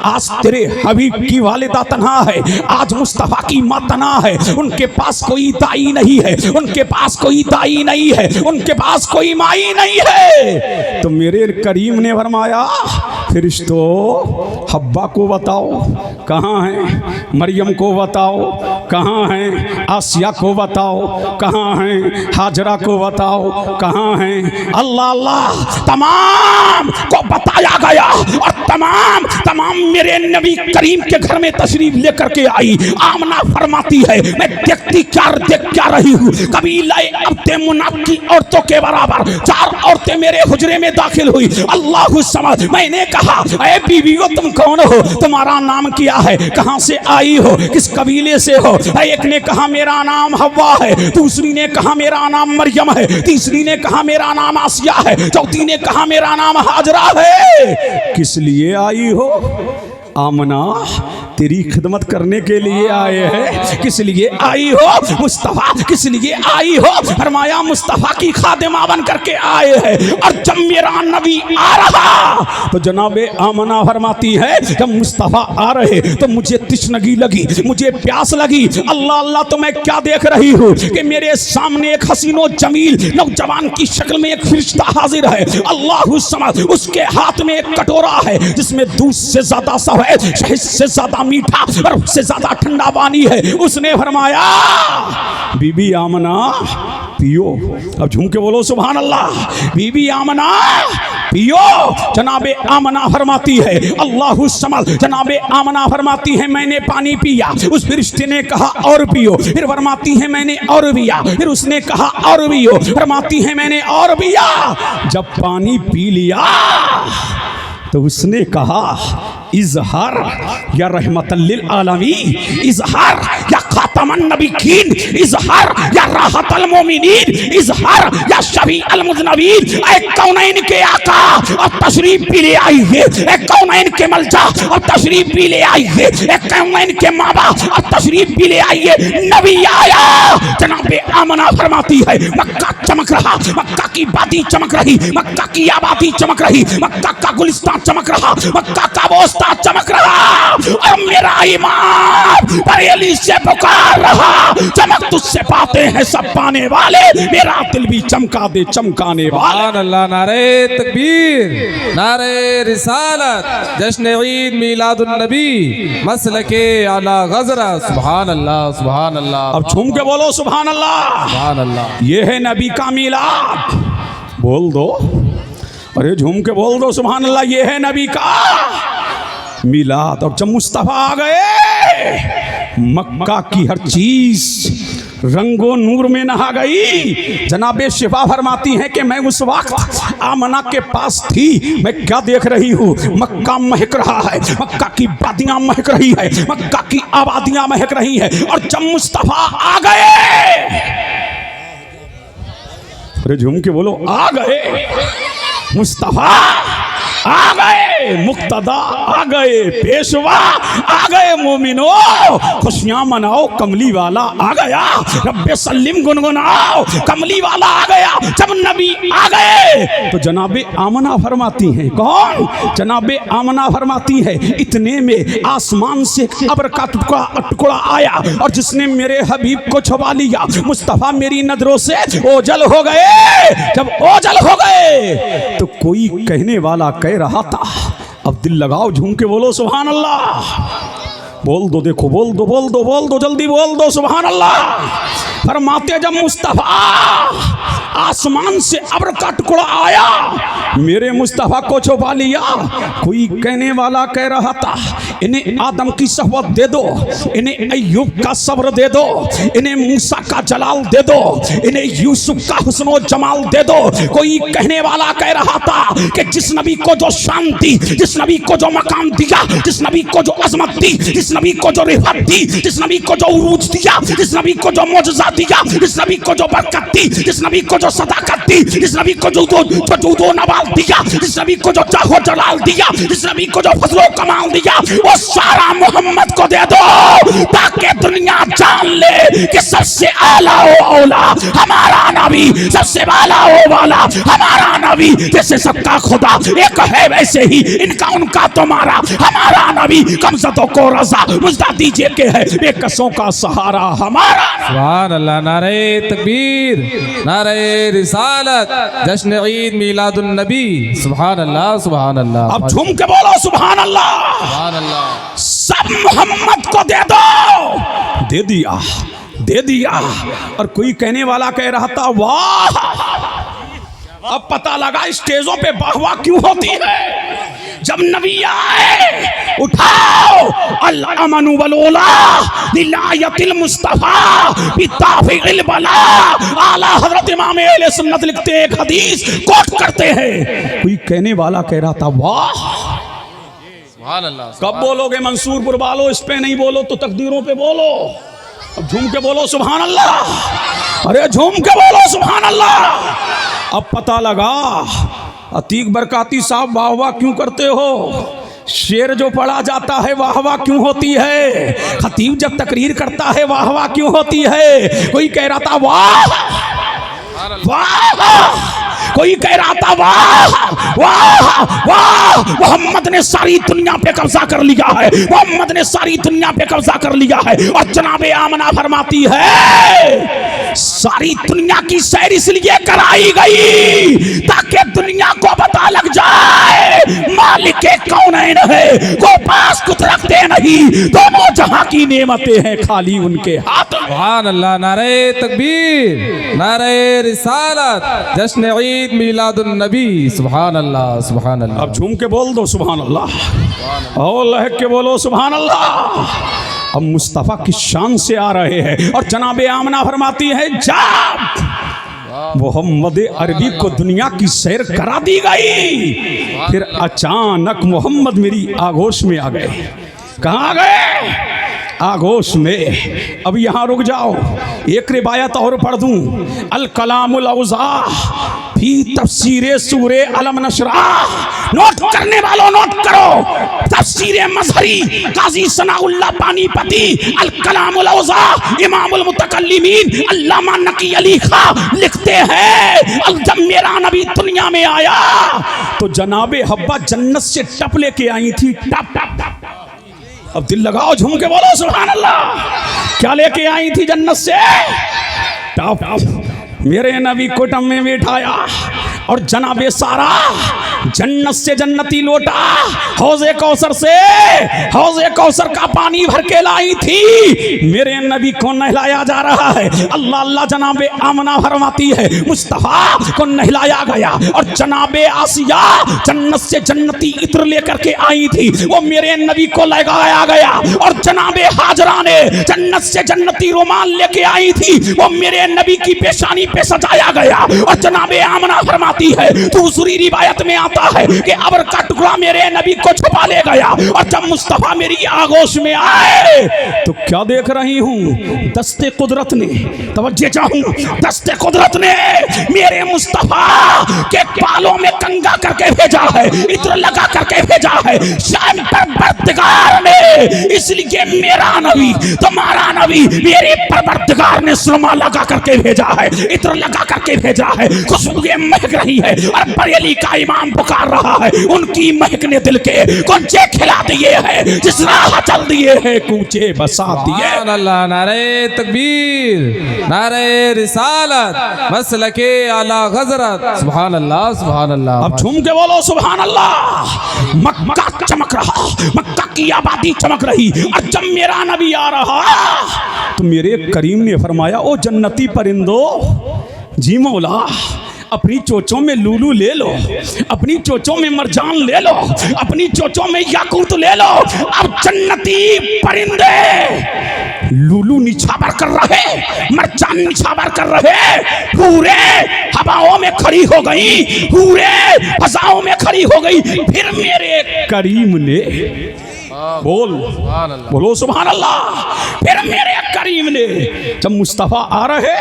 आज तेरे हबीब की वालिदा तन्हा है, आज मुस्तफ़ा की माँ तन्हा है, उनके पास कोई दाई नहीं है, उनके पास कोई दाई नहीं है, उनके पास कोई माई नहीं है। तो मेरे करीम ने फरमाया, फरिश्तों हब्बा को बताओ कहाँ है, मरियम को बताओ कहाँ है, आसिया को बताओ कहाँ है, हाजरा को बताओ कहाँ है। अल्लाह अल्लाह तमाम को बताया गया और तमाम मेरे नबी करीम के घर में तशरीफ लेकर के आई। आमना फरमाती है, मैं देखती देख क्या रही हूँ, कबीले अब्दे मुनाफ की औरतों के बराबर 4 औरतें मेरे हुजरे में दाखिल हुई। अल्लाह समझ, मैंने कहा, ऐ बीवियों तुम कौन हो, तुम्हारा नाम क्या है, कहाँ से आई हो, किस कबीले से हो? एक ने कहा मेरा नाम हव्वा है, दूसरी ने कहा मेरा नाम मरियम है, तीसरी ने कहा मेरा नाम आसिया है, चौथी ने कहा मेरा नाम हाजरा है। किस लिए आई हो? आमना तेरी खिदमत करने के लिए आए हैं। किस लिए आई हो? मुस्तफ़ा किस लिए आई हो? फरमाया मुस्तफ़ा की खादिमा बन करके आए हैं। और जब मेरा नबी आ रहा तो जनाबे आमना फरमाती है, जब मुस्तफ़ा आ रहे तो मुझे तिश्नगी लगी, मुझे प्यास लगी। अल्लाह अल्लाह, तो मैं क्या देख रही हूँ कि मेरे सामने एक हसीनो जमील नौजवान की शक्ल में एक फरिश्ता हाजिर है। अल्लाह समझ, उसके हाथ में एक कटोरा है जिसमें दूध से ज्यादा सब है, शहद से ज्यादा मीठा, बर्फ से ज्यादा ठंडा पानी है। उसने फरमाया, बीबी आमना पियो। अब झूम के बोलो सुभान अल्लाह। बीबी आमना पियो। जनाबे आमना फरमाती है, अल्लाह समझ, जनाबे आमना फरमाती है, मैंने पानी पिया। उस फरिश्ते ने कहा और पियो। फिर फरमाती है मैंने और पिया। फिर उसने कहा और पियो। फरमाती है मैंने और पिया। जब पानी पी लिया तो उसने कहा, इजहार या रहमतल लिल आलमीन, इजहार या खातमन नबीयीन, इजहार या राहतल मोमिनीन, इजहार या शफीअल मुज़नबीन। ऐ कौनैन के आका और तशरीफ भी ले आइए, ऐ कौनैन के मलजा और तशरीफ भी ले आइए, ऐ कौनैन के माँ बाप और तशरीफ भी ले आइए। नबी आया। जनाबे आमना फरमाती है, मक्का चमक रहा, मक्का की बाती चमक रही, मक्का की आबादी चमक रही, मक्का का गुलिस्तान चमक रहा, मक्का का बोस्ता चमक रहा। और मेरा इमाम बरेली से पुकार तैयार रहा, चमक तुझसे पाते हैं सब पाने वाले, मेरा दिल भी चमका दे चमकाने वाले। सुभान अल्लाह, नारे तकबीर, नारे रिसालत, जश्न ईद मीलादुन नबी, मसलके आला गजरत। सुभान अल्लाह, सुभान अल्लाह। अब झूम के बोलो सुभान अल्लाह। सुभान अल्लाह। ये है नबी का मीलाद, बोल दो, अरे झूम के बोल दो सुभान अल्लाह। ये है नबी का मीलाद। और जब मुस्तफ़ा आ गए, मक्का की हर चीज रंगो नूर में नहा गई। जनाबे शिफा फरमाती हैं कि मैं उस वक्त आमना के पास थी, मैं क्या देख रही हूँ, मक्का महक रहा है, मक्का की वादियां महक रही है, मक्का की आबादियां महक रही है। और जब मुस्तफ़ा आ गए, अरे झूम के बोलो, आ गए मुस्तफ़ा, आ गए मुक्तदा, आ गए पेशवा, आ गए मोमिनो, खुशियां मनाओ कमली वाला आ गया, रब्बे सल्लिम गुनगुनाओ कमली वाला आ गया। जब नबी आ गए तो जनाबे आमना फरमाती हैं, कौन? जनाबे आमना फरमाती है, इतने में आसमान से अब्र का टुकड़ा आया और जिसने मेरे हबीब को छुपा लिया। मुस्तफ़ा मेरी नजरों से ओझल हो गए। जब ओझल हो गए तो कोई कहने वाला कह रहा था, अब दिल लगाओ, झूम के बोलो सुभान अल्लाह। बोल दो, देखो बोल दो, बोल दो, बोल दो, जल्दी बोल दो सुभान अल्लाह। फरमाते जब मुस्तफ़ा आसमान से अब्र का टुकड़ा आया, मेरे मुस्तफ़ा को छुपा लिया। कोई कहने वाला कह रहा था, इन्हें आदम की सहबत दे दो, इन्हें अय्यूब का सब्र दे दो, इन्हें मूसा का जलाल दे दो, इन्हें यूसुफ का हुस्न जमाल दे दो। कोई कहने वाला कह रहा था कि जिस नबी को जो शान दी, जिस नबी को जो मकाम दिया, जिस नबी को जो अजमत दी, जिस नबी को जो रिफत दी, जिस नबी को जो उरूज दिया, जिस नबी को जो मौजज़ा दिया, जिस नबी को जो बरकत दी, जिस नबी को जो सदाकत दी, जिस नबी को जो नवाल दिया, जिस नबी को जो चाहो जलाल दिया, जिस नबी को जो फजलो कमाल दिया, वो सारा मोहम्मद को दे दो, ताकि दुनिया जान ले कि सबसे आला ओ औला हमारा नबी, सबसे वाला ओ वाला हमारा नबी। जैसे सबका खुदा एक है, वैसे ही इनका उनका तुम्हारा हमारा नबी। कमजदों को रजा मुजदा दीजिए के है, बेकसों का सहारा हमारा। सुभान अल्लाह, नारे तकबीर, नारे रिसालत, जश्न ईद मीलादुन नबी। सुभान अल्लाह, सुभान अल्लाह। अब झूम के बोलो सुभान अल्लाह। सुभान अल्लाह। सब मोहम्मद को दे दो, दे दिया, दे दिया। और कोई कहने वाला कह रहा था, वाह, अब पता लगा स्टेजों पे वाह क्यों होती है। जब नबी आए, उठाओ अल्लाह अमनु वलोला दिलायतिल मुस्तफा बिताफिल बला। आला हजरत इमाम अहले सुन्नत लिखते एक हदीस कोट करते हैं। कोई कहने वाला कह रहा था, वाह, सुभान अल्लाह। कब बोलोगे मंसूरपुर वालों? इस पे नहीं बोलो तो तकदीरों पे बोलो। अब झूम के बोलो सुभान अल्लाह। अरे झूम के बोलो सुभान अल्लाह। अब पता लगा अतीक बरकाती साहब वाह वाह क्यों करते हो। शेर जो पढ़ा जाता है वाह वाह क्यों होती है। खतीब जब तकरीर करता है वाह वाह क्यों होती है। कोई कह रहा था वाह वाह, कोई कह रहा था वाह वाह वाह, मोहम्मद ने सारी दुनिया पे कब्जा कर लिया है, मोहम्मद ने सारी दुनिया पे कब्जा कर लिया है। और जनाबे आमना फरमाती है, सारी दुनिया की सैर इसलिए कराई गई ताकि दुनिया को पता लग जाए मालिक कौनैन है, को पास कुछ रखते नहीं, दोनों जहां की नेमतें हैं खाली उनके हाथ। सुभान अल्लाह, नारे तकबीर, नारे रिसालत, जश्न ईद मीलादुन नबी। सुभान अल्लाह, सुभान अल्लाह। अब झूम के बोल दो सुभान अल्लाह और लहक के बोलो सुभान अल्लाह। अब मुस्तफ़ा की शान से आ रहे हैं और जनाबे आमना फरमाती है, जब मोहम्मद अरबी को दुनिया की सैर करा दी गई, फिर अचानक मोहम्मद मेरी आगोश में आ गए। कहाँ आ गए? आगोश में। अब यहाँ रुक जाओ, एक रिवायत और पढ़ दूं। अल कलामुल औज़ा फी तफसीरे सूरे अलम नशराह। नोट करने वालों नोट करो, तफसीरे मजहरी काजी सनाउल्लाह पानीपती, अल कलामुल औज़ा इमामुल मुतकल्लिमीन अल्लामा नकी अली खां लिखते हैं, जब मेरा नबी दुनिया में आया तो जनाबे हब्बा जन्नत से टप लेके आई थी। टप टप टप टप। अब दिल लगाओ, झूम के बोलो सुभान अल्लाह। क्या लेके आई थी जन्नत से? टॉप मेरे नबी को टम में बैठाया और जनाबे सारा जन्नत से जन्नती लोटा हौज़े कौसर से हौज़े कौसर का पानी भर के लाई थी। मेरे नबी को नहलाया जा रहा है। अल्लाह अल्लाह जनाबे आमना फरमाती है मुस्तफ़ा को नहलाया गया और जनाबे आसिया जन्नत से जन्नती इत्र लेकर के आई थी, वो मेरे नबी को लगाया गया। और जनाबे हाजरा ने जन्नत से जन्नती रुमाल लेके आई थी, वो मेरे नबी की पेशानी पे सजाया गया। और जनाबे आमना फरमाती है, दूसरी रिवायत में आता है कि अबर का टुकड़ा मेरे नबी को छुपा ले गया। और जब मुस्तफा मेरी आगोश में आए तो क्या देख रही हूं? दस्ते कुदरत ने, तवज्जो चाहूं, दस्ते कुदरत ने मेरे मुस्तफा के बालों में कंगा करके भेजा है, इत्र लगा करके भेजा है शाम परवरदिगार ने। इसलिए मेरा नबी तुम्हारा नबी मेरे परवरदिगार ने सुरमा लगा करके भेजा है, इत्र लगा करके भेजा है। खुशबुएं महक रही है और बरेली का इमाम पुकार रहा है, उनकी महक ने दिल के कुंचे खिला दिए हैं, जिस राह चल दिए हैं कूचे बसा दिए। सुभान अल्लाह, नारे तकबीर, नारे रिसालत, मसलके आला हज़रत। सुभान अल्लाह, सुभान अल्लाह। अब झूम के बोलो सुभान अल्लाह। मक्का चमक रहा, मक्का की आबादी चमक रही। और जब मेरा नबी आ रहा तो मेरे करीम ने फरमाया, ओ जन्नती परिंदो, जी मौला अपनी चोचों में लूलू ले लो, अपनी चोचों में मरजान ले लो, अपनी चोचों में याकूत ले लो। अब जन्नती परिंदे लूलू निछावर कर रहे, मरजान निछावर कर रहे, पूरे हवाओं में खड़ी हो गई, पूरे फजाओं में खड़ी हो गई। फिर मेरे करीम ने बोलो सुभान अल्लाह। फिर मेरे करीम ने जब मुस्तफ़ा आ रहे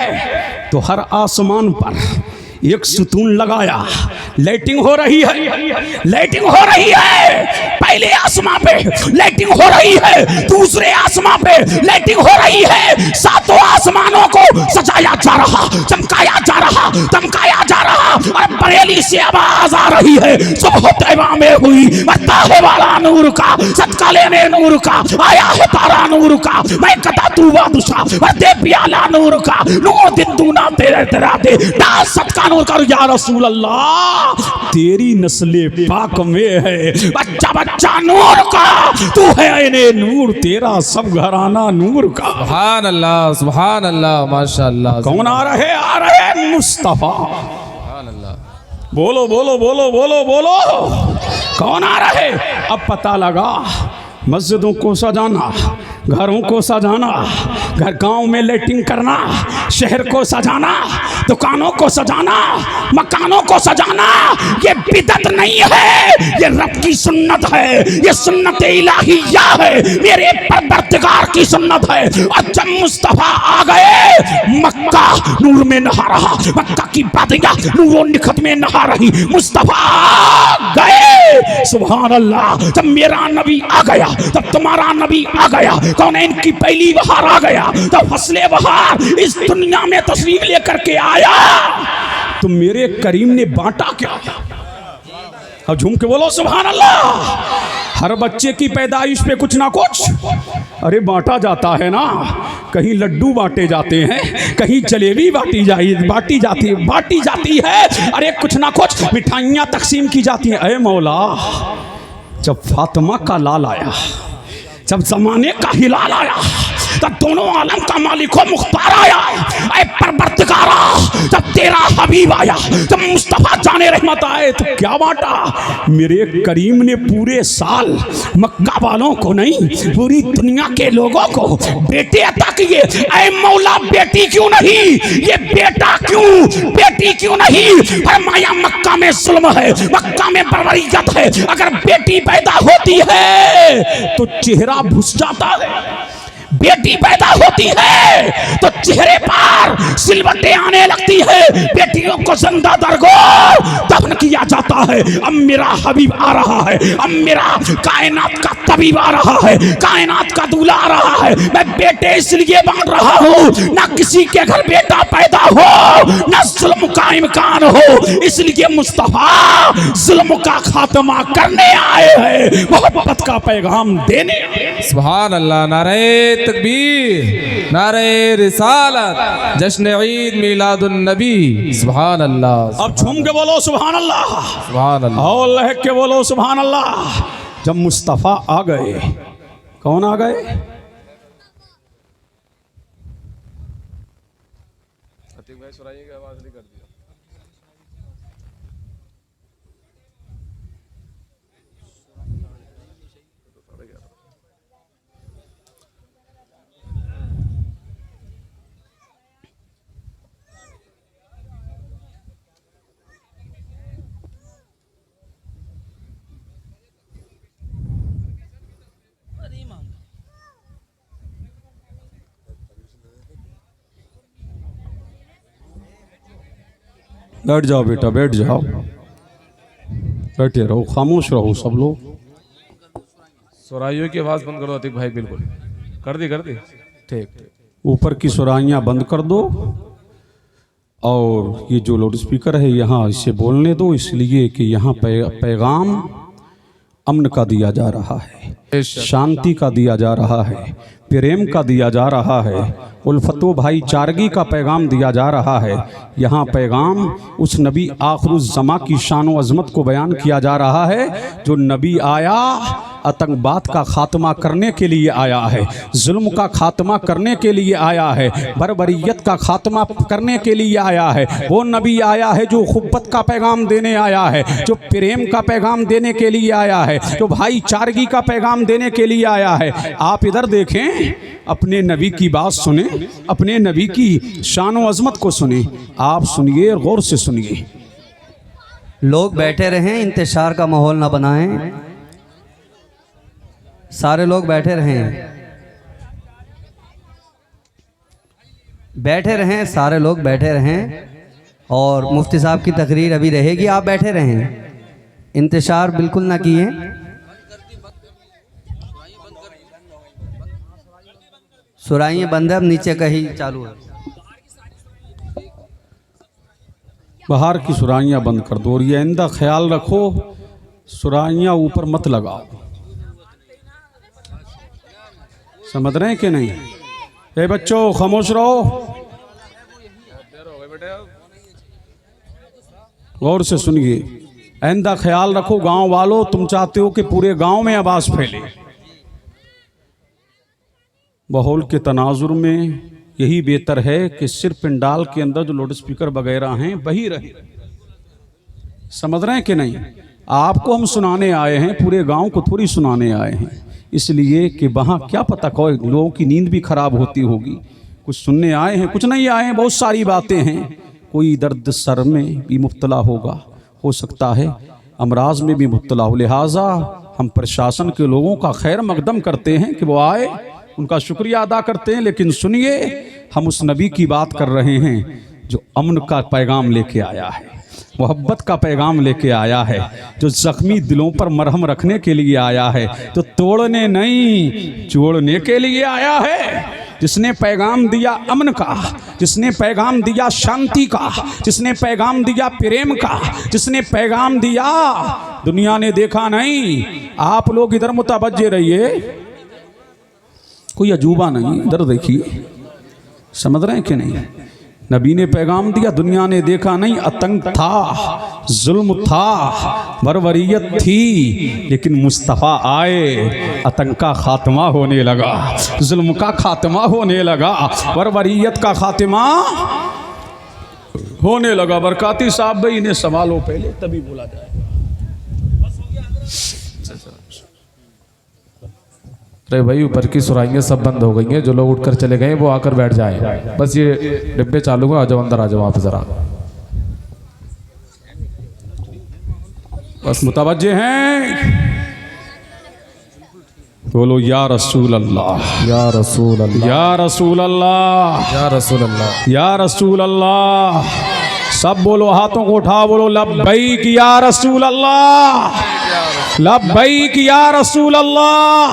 तो हर आसमान पर एक सुतून लगाया, लाइटिंग हो रही है, लाइटिंग हो रही है। पहले आसमां पे लाइटिंग हो रही है, दूसरे आसमां पे लाइटिंग हो रही है। सातों आसमानों को सजाया जा रहा, चमकाया जा रहा, दमकाया जा रहा। और बरेली से आवाज आ रही है, सुबह तैबा में हुई मत्ताहे वाला नूर का, सदका लेने नूर का, आया है तारा नूर का, मैं कता तू बादशाह दे प्याला नूर का, नूर दिन दूना तेरे तेरा दे डाल सदका नूर कर या रसूल अल्लाह। तेरी नस्ले पाक में है बच्चा बच्चा नूर का, तू है ऐने नूर, तेरा सब घराना नूर का। सुभान अल्लाह, सुभान अल्लाह, माशाअल्लाह। कौन आ रहे मुस्तफा। बोलो बोलो बोलो बोलो बोलो, कौन आ रहे? अब पता लगा, मस्जिदों को सजाना, घरों को सजाना, घर गांव में लाइटिंग करना, शहर को सजाना, दुकानों को सजाना, मकानों को सजाना, ये बिदअत नहीं है, ये रब की सुन्नत है, ये सुन्नत इलाहिया है, मेरे परवरदिगार की सुन्नत है। और जब मुस्तफा आ गए, मक्का नूर में नहा रहा, मक्का की बादियां नूरों निखत में नहा रही। मुस्तफा आ गए, सुभान अल्लाह। जब मेरा नबी आ गया, तब तुम्हारा नबी आ गया, कौनैन की पहली बहार आ गया, तब फसले बहार इस दुनिया में तशरीफ लेकर के आया। तो मेरे करीम ने बांटा क्या? अब झूम के बोलो सुभान अल्लाह। हर बच्चे की पैदाइश पे कुछ ना कुछ अरे बांटा जाता है ना, कहीं लड्डू बांटे जाते हैं, कहीं जलेबी बांटी जाती है, अरे कुछ ना कुछ मिठाइयाँ तकसीम की जाती हैं। अरे मौला, जब फातिमा का लाल आया, जब जमाने का हिलाल आया, तब दोनों आलम का मालिक मुख्तार आया। ऐ परवरदिगारा, जब तेरा हबीब आया, जब मुस्तफा जाने रहमत आए, तो क्या बांटा? मेरे करीम ने पूरे साल मक्का वालों को नहीं, पूरी दुनिया के लोगों को बेटे अता किए। ऐ मौला, बेटी क्यों नहीं? ये बेटा क्यों, बेटी क्यों नहीं? फरमाया मक्का में जुल्म है, मक्का में बर्बरियत है, अगर बेटी पैदा होती है तो चेहरा भुस जाता है, बेटी पैदा होती है तो चेहरे पर सिलवटें आने लगती है, बेटियों को जिंदा दरगोर दफन किया जाता है। अब मेरा हबीब आ रहा है, अब मेरा कायनात का तबीब आ रहा है, कायनात का दूल्हा आ रहा है। मैं बेटे इसलिए बांट रहा हूँ ना किसी के घर बेटा पैदा हो ना जुल्म का इम्कान हो, इसलिए मुस्तफा जुल्म का खात्मा करने आए हैं, मोहब्बत का पैगाम देने आए हैं। सुभान अल्लाह। नारे तकबीर, नारे रिसालत, जश्न ईद मिलादुन नबी। सुभान अल्लाह। अब झूम के बोलो सुभान अल्लाह, सुभान अल्लाह। और लहक के बोलो सुभान अल्लाह। जब मुस्तफा आ गए, कौन आ गए? बैठ जाओ बेटा, बैठ जाओ, बैठे रहो, खामोश रहो सब लोग। सुराइयों की आवाज बंद कर दो अतीक भाई। बिल्कुल कर दी, कर दी। ठीक। ऊपर की सुराइयाँ बंद कर दो और ये जो लाउड स्पीकर है यहाँ इसे बोलने दो, इसलिए कि यहाँ पैगाम अमन का दिया जा रहा है, शांति का दिया जा रहा है, प्रेम का दिया जा रहा है, उल्फतो भाईचारगी का पैगाम दिया जा रहा है। यहाँ पैगाम उस नबी आखिरुज़्ज़मा की शान व अज़मत को बयान किया जा रहा है जो नबी आया आतंकवाद का खात्मा करने के लिए आया है, जुल्म का खात्मा करने के लिए आया है, बर्बरियत का खात्मा करने के लिए आया है। वो नबी आया है जो खुब्बत का पैगाम देने आया है, जो प्रेम का पैगाम देने के लिए आया है, जो भाईचारगी का पैगाम देने के लिए आया है। आप इधर देखें, अपने नबी की बात सुने, अपने नबी की शान व अज़मत को सुने। आप सुनिए और गौर से सुनिए। लोग बैठे रहें, इंतशार का माहौल ना बनाएं, सारे लोग बैठे रहें, बैठे रहें, सारे लोग बैठे रहें। और मुफ्ती साहब की तकरीर अभी रहेगी, आप बैठे रहें, इंतशार बिल्कुल ना किए। सुराइयाँ बंद है, अब नीचे का ही चालू है। बाहर की सुराइयाँ बंद कर दो और ये आइंदा ख्याल रखो, सुराइयाँ ऊपर मत लगाओ। समझ रहे हैं कि नहीं? ए बच्चों खामोश रहो, गौर से सुनिए, आइंदा ख्याल रखो। गांव वालों, तुम चाहते हो कि पूरे गांव में आवाज़ फैले। माहौल के तनाजुर में यही बेहतर है कि सिर्फ पंडाल के अंदर जो लाउड स्पीकर वगैरह हैं वही रहे। समझ रहे हैं कि नहीं? आपको हम सुनाने आए हैं, पूरे गांव को थोड़ी सुनाने आए हैं, इसलिए कि वहाँ क्या पता कोई लोगों की नींद भी खराब होती होगी। कुछ सुनने आए हैं, कुछ नहीं आए हैं, बहुत सारी बातें हैं। कोई दर्द सर में भी मुब्तला होगा, हो सकता है अमराज में भी मुब्तला हो। लिहाजा हम प्रशासन के लोगों का खैर मकदम करते हैं कि वो आए, उनका शुक्रिया अदा करते हैं। लेकिन सुनिए, हम उस नबी की बात कर रहे हैं जो अमन का पैगाम लेके आया है, मोहब्बत का पैगाम लेके आया है, जो जख्मी दिलों पर मरहम रखने के लिए आया है, तो तोड़ने नहीं जोड़ने के लिए आया है। जिसने पैगाम दिया अमन का, जिसने पैगाम दिया शांति का, जिसने पैगाम दिया प्रेम का, जिसने पैगाम दिया, दुनिया ने देखा नहीं। आप लोग इधर मुतवज्जे रहिए, कोई अजूबा नहीं, इधर देखिए। समझ रहे हैं कि नहीं? नबी ने पैगाम दिया, दुनिया ने देखा नहीं। आतंक था, जुल्म था, बर्बरियत थी, लेकिन मुस्तफ़ा आए, आतंक का खात्मा होने लगा, जुल्म का खात्मा होने लगा, बर्बरियत का खात्मा होने लगा। बरकाती साहब भाई, इन्हें संभालो पहले, तभी बोला जाएगा। अरे भाई, ऊपर की सुराइयाँ सब बंद हो गई हैं, जो लोग उठकर चले गए वो आकर बैठ जाएं। बस ये डिब्बे चालू हैं, आ जाओ अंदर, आ जाओ आप जरा, बस मुतवज्जे हैं। बोलो या रसूल अल्लाह, या रसूल अल्लाह, या रसूल अल्लाह, या रसूल अल्लाह, या रसूल अल्लाह। सब बोलो, हाथों को उठा बोलो लब्बैक या रसूल अल्लाह, लब्बैक या रसूल अल्लाह,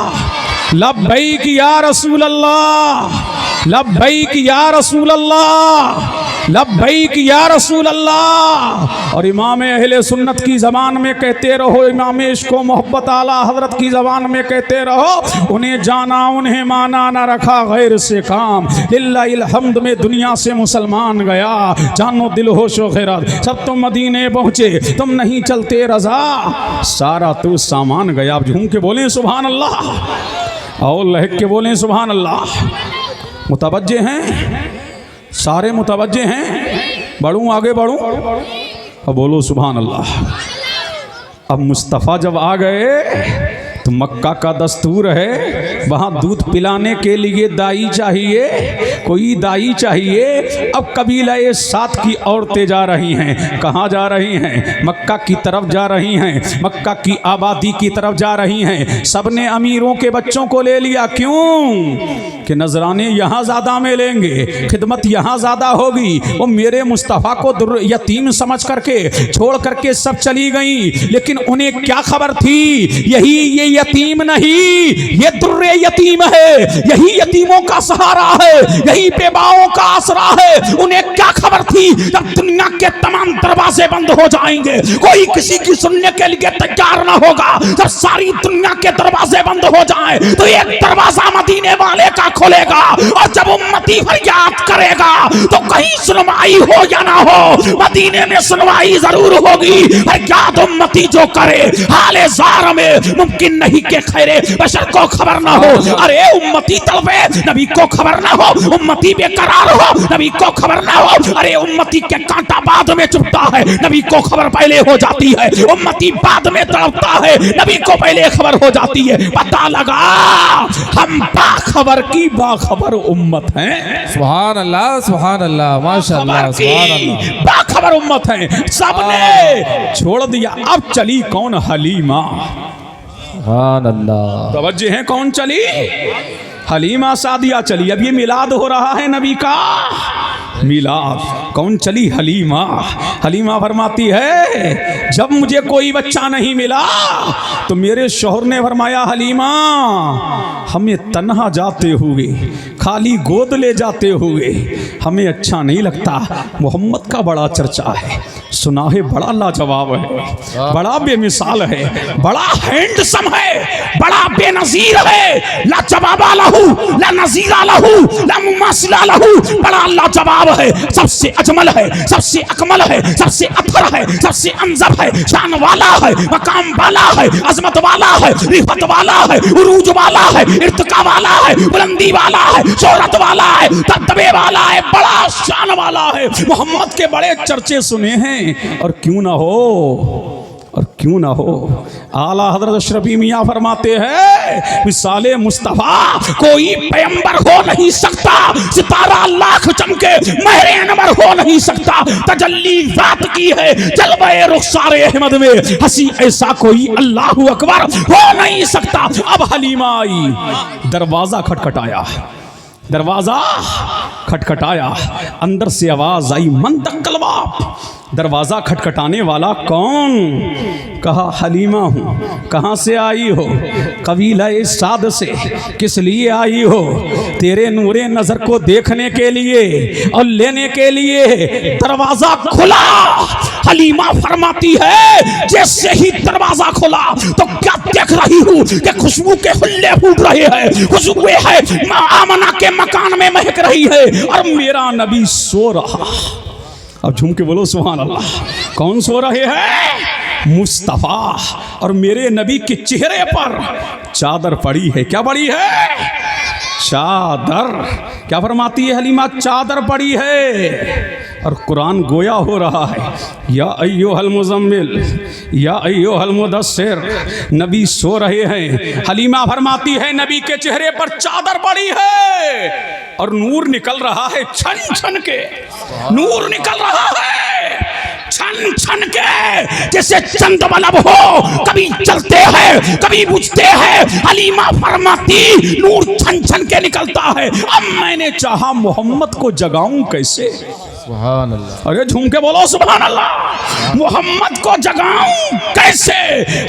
लब्बैक या रसूल अल्लाह, लब्बैक या रसूल अल्लाह, लब्बैक या रसूल अल्लाह। और इमाम अहले सुन्नत की ज़बान में कहते रहो, इमाम इश्क़ व मोहब्बत आला हज़रत की ज़बान में कहते रहो, उन्हें जाना उन्हें माना न रखा गैर से काम, लिल्लाहिल हम्द में दुनिया से मुसलमान गया, जानो दिल होशो खैरत, सब तुम मदीने पहुँचे, तुम नहीं चलते रज़ा, सारा तो सामान गया। अब झूम के बोलें सुभान अल्लाह और लहक के बोलें सुभान अल्लाह। मुतवज्जे हैं, सारे मुतवज्जे हैं, बढ़ूँ आगे बढ़ूँ, अब बोलो सुभान अल्लाह। अब मुस्तफ़ा जब आ गए तो मक्का का दस्तूर है, वहाँ दूध पिलाने के लिए दाई चाहिए, कोई दाई चाहिए। अब कबीला ये साथ की औरतें जा रही हैं, कहाँ जा रही हैं? मक्का की तरफ जा रही हैं, मक्का की आबादी की तरफ जा रही हैं। सबने अमीरों के बच्चों को ले लिया, क्यों? कि नजराने यहाँ ज़्यादा मिलेंगे, खिदमत यहाँ ज़्यादा होगी। वो मेरे मुस्तफ़ा को यतीम समझ करके छोड़ करके सब चली गई, लेकिन उन्हें क्या खबर थी यही ये यतीम नहीं, ये दुर्रे यतीम है, यही यतीमों का सहारा है, यही बेवाओं का आसरा है। उन्हें क्या खबर थी जब दुनिया के तमाम दरवाजे बंद हो जाएंगे, कोई किसी की सुनने के लिए तैयार ना होगा, जब सारी दुनिया के दरवाजे बंद हो जाएं तो एक दरवाजा मदीने वाले का खोलेगा, और जब उम्मती फरियाद करेगा तो कहीं सुनवाई हो या ना हो, मदीने में सुनवाई जरूर होगी। फरियाद उम्मती जो करे हाले ज़ार में मुमकिन नहीं के खैरे बशर को खबर ना हो। अरे उम्मती तड़पे नबी को खबर ना हो, उम्मती बेकरार हो नबी को खबर ना हो। अरे उम्मती के कांटा बाद में चुभता है, नबी को खबर पहले हो जाती है। उम्मती बाद में तड़पता है, नबी को पहले खबर हो जाती है। पता लगा हम बाखबर की बाखबर उम्मत हैं। सुभान अल्लाह, सुभान अल्लाह, माशाअल्लाह, सुभान अल्लाह, बाखबर उम्मत हैं। सबने छोड़ दिया, अब चली कौन? हलीमा। सुभान अल्लाह। तवज्जो है, कौन चली? हलीमा सादिया चली। अब ये मिलाद हो रहा है नबी का मिलाद, कौन चली? हलीमा। हलीमा फरमाती है जब मुझे कोई बच्चा नहीं मिला तो मेरे शौहर ने फरमाया हलीमा हमें तन्हा जाते हुए, खाली गोद ले जाते हुए हमें अच्छा नहीं लगता। मोहम्मद का बड़ा चर्चा है, सुना है, बड़ा लाजवाब है, बड़ा बेमिसाल है, बड़ा हैंडसम है, बड़ा बेनजीर है। लाजवाबा लहू, ला नजीरा लहू, ला मुमासिला लहू, बड़ा लाजवाब है, सबसे अजमल है, सबसे अकमल है, सबसे अथर है, सबसे अंजब है, शान वाला है, मकाम वाला है, अजमत वाला है, रिफत वाला है, उरूज वाला है, इर्तिका वाला है, बुलंदी वाला है, शोहरत वाला है, दबदबे वाला है, बड़ा शान वाला है। मोहम्मद के बड़े चर्चे सुने हैं, और क्यों ना हो, और क्यों ना हो। आला हजरत अशरफी मियाँ फरमाते हैं मिसाले मुस्तफ़ा कोई पैगंबर हो नहीं सकता, सितारा लाख चमके महरे अनवर हो नहीं सकता, तजल्ली ज़ात की है जलवे रुखसारे अहमद में, हंसी ऐसा कोई अल्लाहु अकबर हो नहीं सकता। अब हलीमा आई, दरवाजा खटखटाया, दरवाजा खटखटाया, अंदर से आवाज आई मन दक्कलवा। दरवाजा खटखटाने वाला कौन? कहा हलीमा हूँ। कहाँ से आई हो? कबीला साद से। किस लिए आई हो? तेरे नूरे नजर को देखने के लिए और लेने के लिए। दरवाजा खुला। हलीमा फरमाती है जैसे ही दरवाजा खुला तो क्या देख रही हूँ कि खुशबू के हुल्ले फूट रहे हैं, खुशबू है आमना के मकान में महक रही है, और मेरा नबी सो रहा। अब झूम के बोलो सुभान अल्लाह। कौन सो रहे हैं? मुस्तफ़ा। और मेरे नबी के चेहरे पर चादर पड़ी है। क्या पड़ी है? चादर। क्या फरमाती है हलीमा? चादर पड़ी है। और कुरान गोया हो रहा है, या अय्युहल मुज़म्मिल, या अय्युहल मुदस्सिर। नबी सो रहे हैं। हलीमा फरमाती है नबी के चेहरे पर चादर पड़ी है और नूर निकल रहा है, छन छन के नूर निकल रहा है, छन छन छन के जैसे चंद बल्ब हो, कभी जलते हैं कभी बुझते हैं। हलीमा फरमाती नूर छन छन के निकलता है। अब मैंने चाहा मोहम्मद को जगाऊं कैसे? सुभान अल्लाह। अरे झूम के बोलो सुभान अल्लाह। मोहम्मद को जगाऊं कैसे?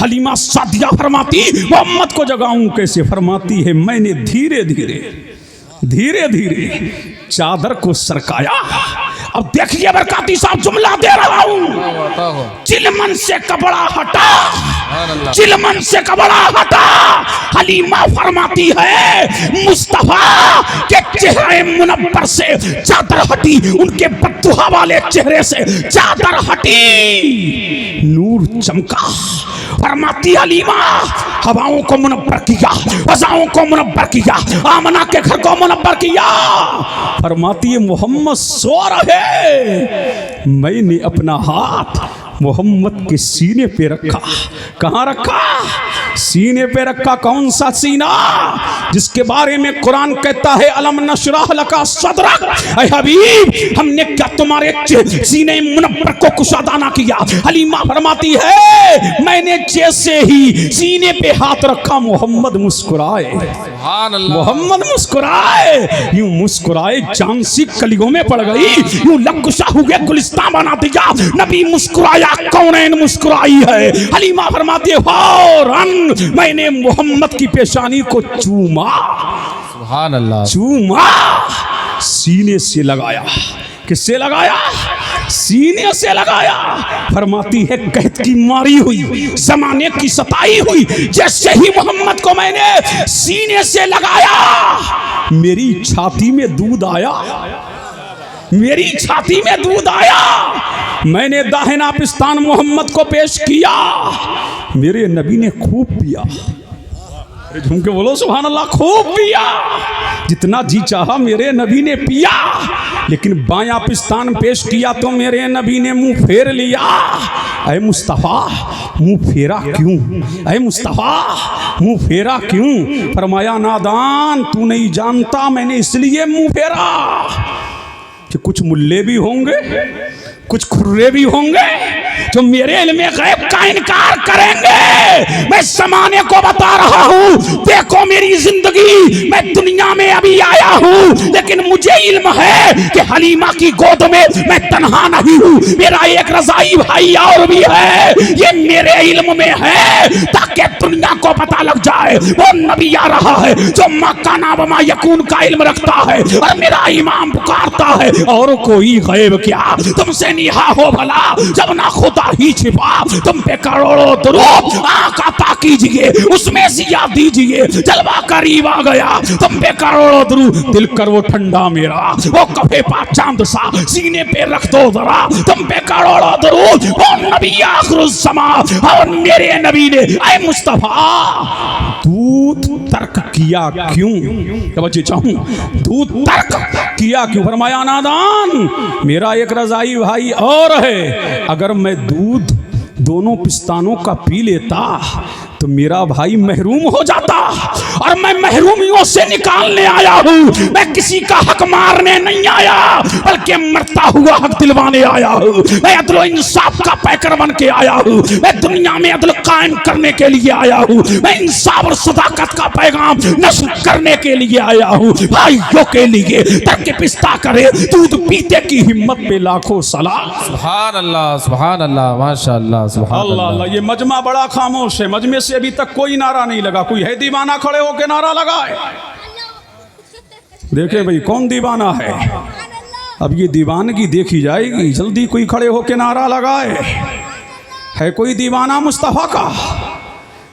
हलीमा सादिया फरमाती मोहम्मद को जगाऊं कैसे? फरमाती है मैंने धीरे धीरे धीरे धीरे चादर को सरकाया। अब देखिए बरकाती साहब जुमला दे रहा हूं। चिलमन से कपड़ा हटा, चिलमन से कपड़ा हटा। हलीमा फरमाती है मुस्तफा के चेहरे मुनव्वर से चादर हटी, उनके बद्दुआ वाले चेहरे से चादर हटी, नूर चमका। फरमाती हलीमा हवाओं को मुनव्वर किया, फजाओं को मुनव्वर किया, आमना के घर को मुनव्वर किया। फरमाती है मोहम्मद सो रहे। मैंने अपना हाथ मोहम्मद के सीने पे रखा। कहाँ रखा? सीने पे रखा। कौन सा सीना? जिसके बारे में कुरान कहता है अलम नशरह लका सदरक। ऐ हबीब हमने क्या तुम्हारे सीने मुनव्वर को कुशादाना किया? हलीमा फरमाती है मैंने जैसे ही सीने पे हाथ रखा मोहम्मद मुस्कुराए। मोहम्मद मुस्कुराए, यूं मुस्कुराए जान सी कलियों में पड़ गई, यूं लबकुशा हुए गुलिस्तान बना दिया। नबी मुस्कुराया, कौनैन मुस्कुराई है। हलीमा फरमाती है फौरन मैंने मोहम्मद की पेशानी को चूमा। सुभान अल्लाह। चूमा, सीने से लगाया। किससे लगाया? सीने से लगाया। फरमाती है कहत की मारी हुई, जमाने की सताई हुई, जैसे ही मोहम्मद को मैंने सीने से लगाया मेरी छाती में दूध आया, मेरी छाती में दूध आया। मैंने दाहिना पिस्तान मोहम्मद को पेश किया, मेरे नबी ने खूब पिया। झूम के बोलो सुभान अल्लाह। खूब पिया, जितना जी चाहा मेरे नबी ने पिया। लेकिन बायां पिस्तान पेश किया तो मेरे नबी ने मुंह फेर लिया। अरे मुस्तफ़ा मुंह फेरा क्यों? अरे मुस्तफ़ा मुंह फेरा क्यों? फरमाया नादान तू नहीं जानता मैंने इसलिए मुंह फेरा कि कुछ मुल्ले भी होंगे, कुछ खुर्रे भी होंगे जो मेरे इल्मे गैब का इनकार करेंगे। मैं ज़माने को बता रहा हूँ, देखो मेरी जिंदगी, मैं दुनिया में अभी आया हूँ, लेकिन मुझे इल्म है कि हलीमा की गोद में मैं तन्हा नहीं हूँ, मेरा एक रज़ाई भाई और भी है। ये मेरे इल्म में है ताकि दुनिया को पता लग जाए वो नबी आ रहा है जो मकाना व मा यकून का इल्म रखता है। और मेरा इमाम पुकारता है और कोई गैब क्या तुमसे निहा हो भला, जब ना खुदा ही छिपा तुम पे करोड़ों दुरूद आका पा कीजिए, उसमें जिया दीजिए, जलवा करीब आ गया तुम पे करोड़ों दुरूद। दिल कर वो ठंडा मेरा, वो कफे पा चांद सा सीने पे रख दो जरा, तुम पे करोड़ों दुरूद। वो नबी आखिरुज़्ज़मा और मेरे नबी ने ऐ मुस्तफा दूध तर्क किया क्यों? बच्चे चाहूं दूध तर्क किया क्यों? फरमाया नादान मेरा एक रज़ाई भाई और है, अगर मैं दूध दोनों पिस्तानों का पी लेता तो मेरा भाई महरूम हो जाता, और मैं महरूमियों से निकालने आया हूँ। मैं किसी का हक मारने नहीं आया बल्कि मरता हुआ हक दिलवाने आया हूँ। मैं अदल और इंसाफ का पैकर बन के आया हूँ। मैं दुनिया में अदल कायम करने के लिए आया हूँ। मैं इंसाफ और सदाकत का पैगाम नश्र करने के लिए आया हूँ। भाइयों के लिए तर्क पिस्ता करे दूध पीते की हिम्मत पे लाखों सलाम। सुभान अल्लाह, सुभान अल्लाह, माशाअल्लाह, सुभान अल्लाह अल्लाह। ये मजमा बड़ा खामोश है, मजमे से अभी तक कोई नारा नहीं लगा। कोई है दीवाना खड़े होके नारा लगाए? देखे भाई कौन दीवाना है, अब ये दीवानगी देखी जाएगी। जल्दी कोई खड़े होके नारा लगाए। है कोई दीवाना मुस्तफ़ा का?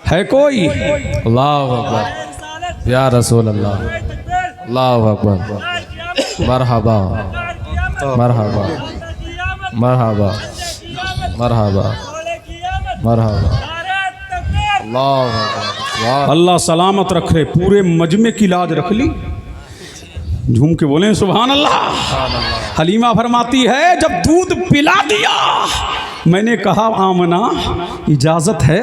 है कोई? अल्लाहु अकबर या रसूल अल्लाह, अल्लाहु अकबर। मरहबा मरहबा मरहबा मरहबा मरहबा। अल्लाह सलामत रखे, पूरे मजमे की लाज रख ली। झूम के बोले सुभान अल्लाह। हलीमा फरमाती है जब दूध पिला दिया मैंने कहा आमना इजाज़त है